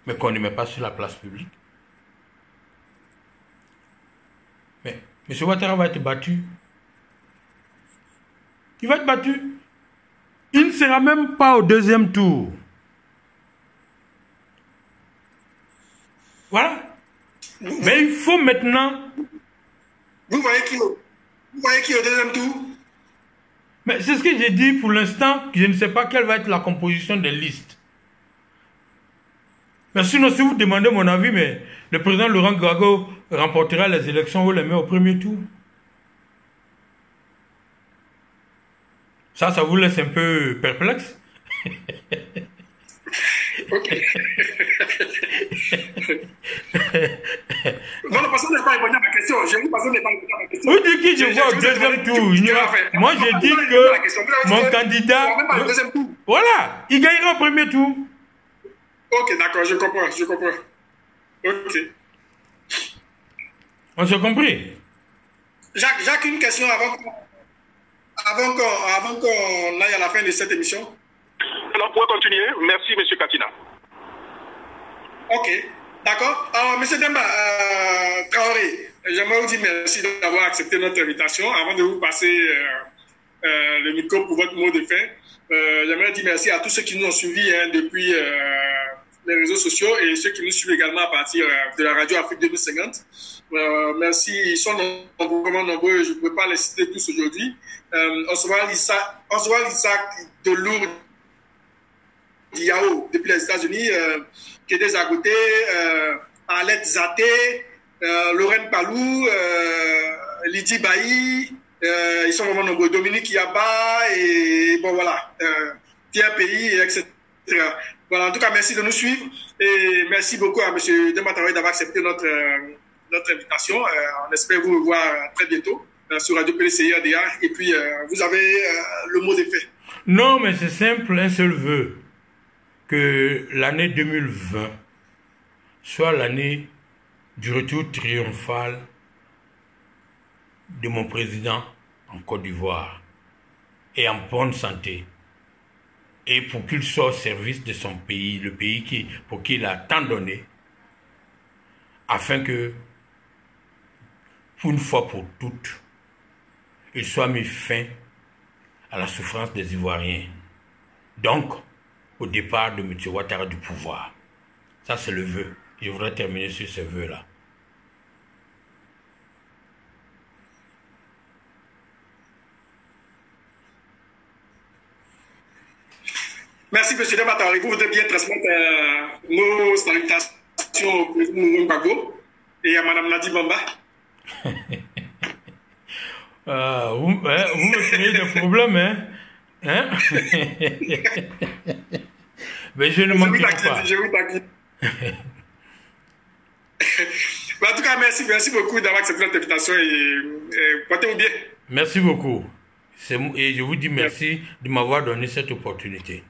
mais qu'on ne met pas sur la place publique, mais M. Ouattara va être battu. Il va être battu. Il ne sera même pas au deuxième tour. Voilà. Mais il faut maintenant... Vous voyez qui au deuxième tour? Mais c'est ce que j'ai dit pour l'instant. Je ne sais pas quelle va être la composition des listes. Mais sinon, si vous demandez mon avis, mais le président Laurent Gbagbo remportera les élections ou les met au premier tour. Ça vous laisse un peu perplexe? Ok. Non, le patron n'est pas répondu à ma question. Je vous patron n'est pas répondu à ma question. Vous dites que je vois au deuxième tour. Moi, je dis que mon candidat... Voilà, il gagnera au premier tour. Ok, d'accord, je comprends. Ok. On s'est compris? Jacques, une question avant qu'on aille à la fin de cette émission. On pourrait continuer. Merci, M. Katina. Ok, d'accord. Alors, M. Demba Traoré, j'aimerais vous dire merci d'avoir accepté notre invitation. Avant de vous passer le micro pour votre mot de fin, J'aimerais dire merci à tous ceux qui nous ont suivis depuis les réseaux sociaux et ceux qui nous suivent également à partir de la radio Afrique 2050. Merci, ils sont vraiment nombreux, je ne peux pas les citer tous aujourd'hui. Oswald Isaac de Lourdes Diao depuis les États-Unis, Kédé Zagoté, Arlette Zaté, Lorraine Palou, Lydie Bailly, ils sont vraiment nombreux, Dominique Yaba et bon voilà, Pierre Pays, etc. Voilà, en tout cas, merci de nous suivre et merci beaucoup à M. Demba Traoré d'avoir accepté notre invitation. On espère vous revoir très bientôt sur Radio PDCI RDA et puis vous avez le mot d'effet. Non, mais c'est simple, un seul vœu, que l'année 2020 soit l'année du retour triomphal de mon président en Côte d'Ivoire et en bonne santé. Et pour qu'il soit au service de son pays, le pays pour qui il a tant donné, afin que, pour une fois pour toutes, il soit mis fin à la souffrance des Ivoiriens. Donc, au départ de M. Ouattara du pouvoir. Ça, c'est le vœu. Je voudrais terminer sur ce vœu-là. Merci, M. Demba Traoré. Vous voudrez bien transmettre nos salutations au président Gbagbo et à Mme Nadi Bamba. Vous me créez des problèmes, hein? Mais je ne manquerai pas. Je vous taquine. En tout cas, merci beaucoup d'avoir accepté notre invitation et portez-vous bien. Merci beaucoup. Et je vous dis merci de m'avoir donné cette opportunité.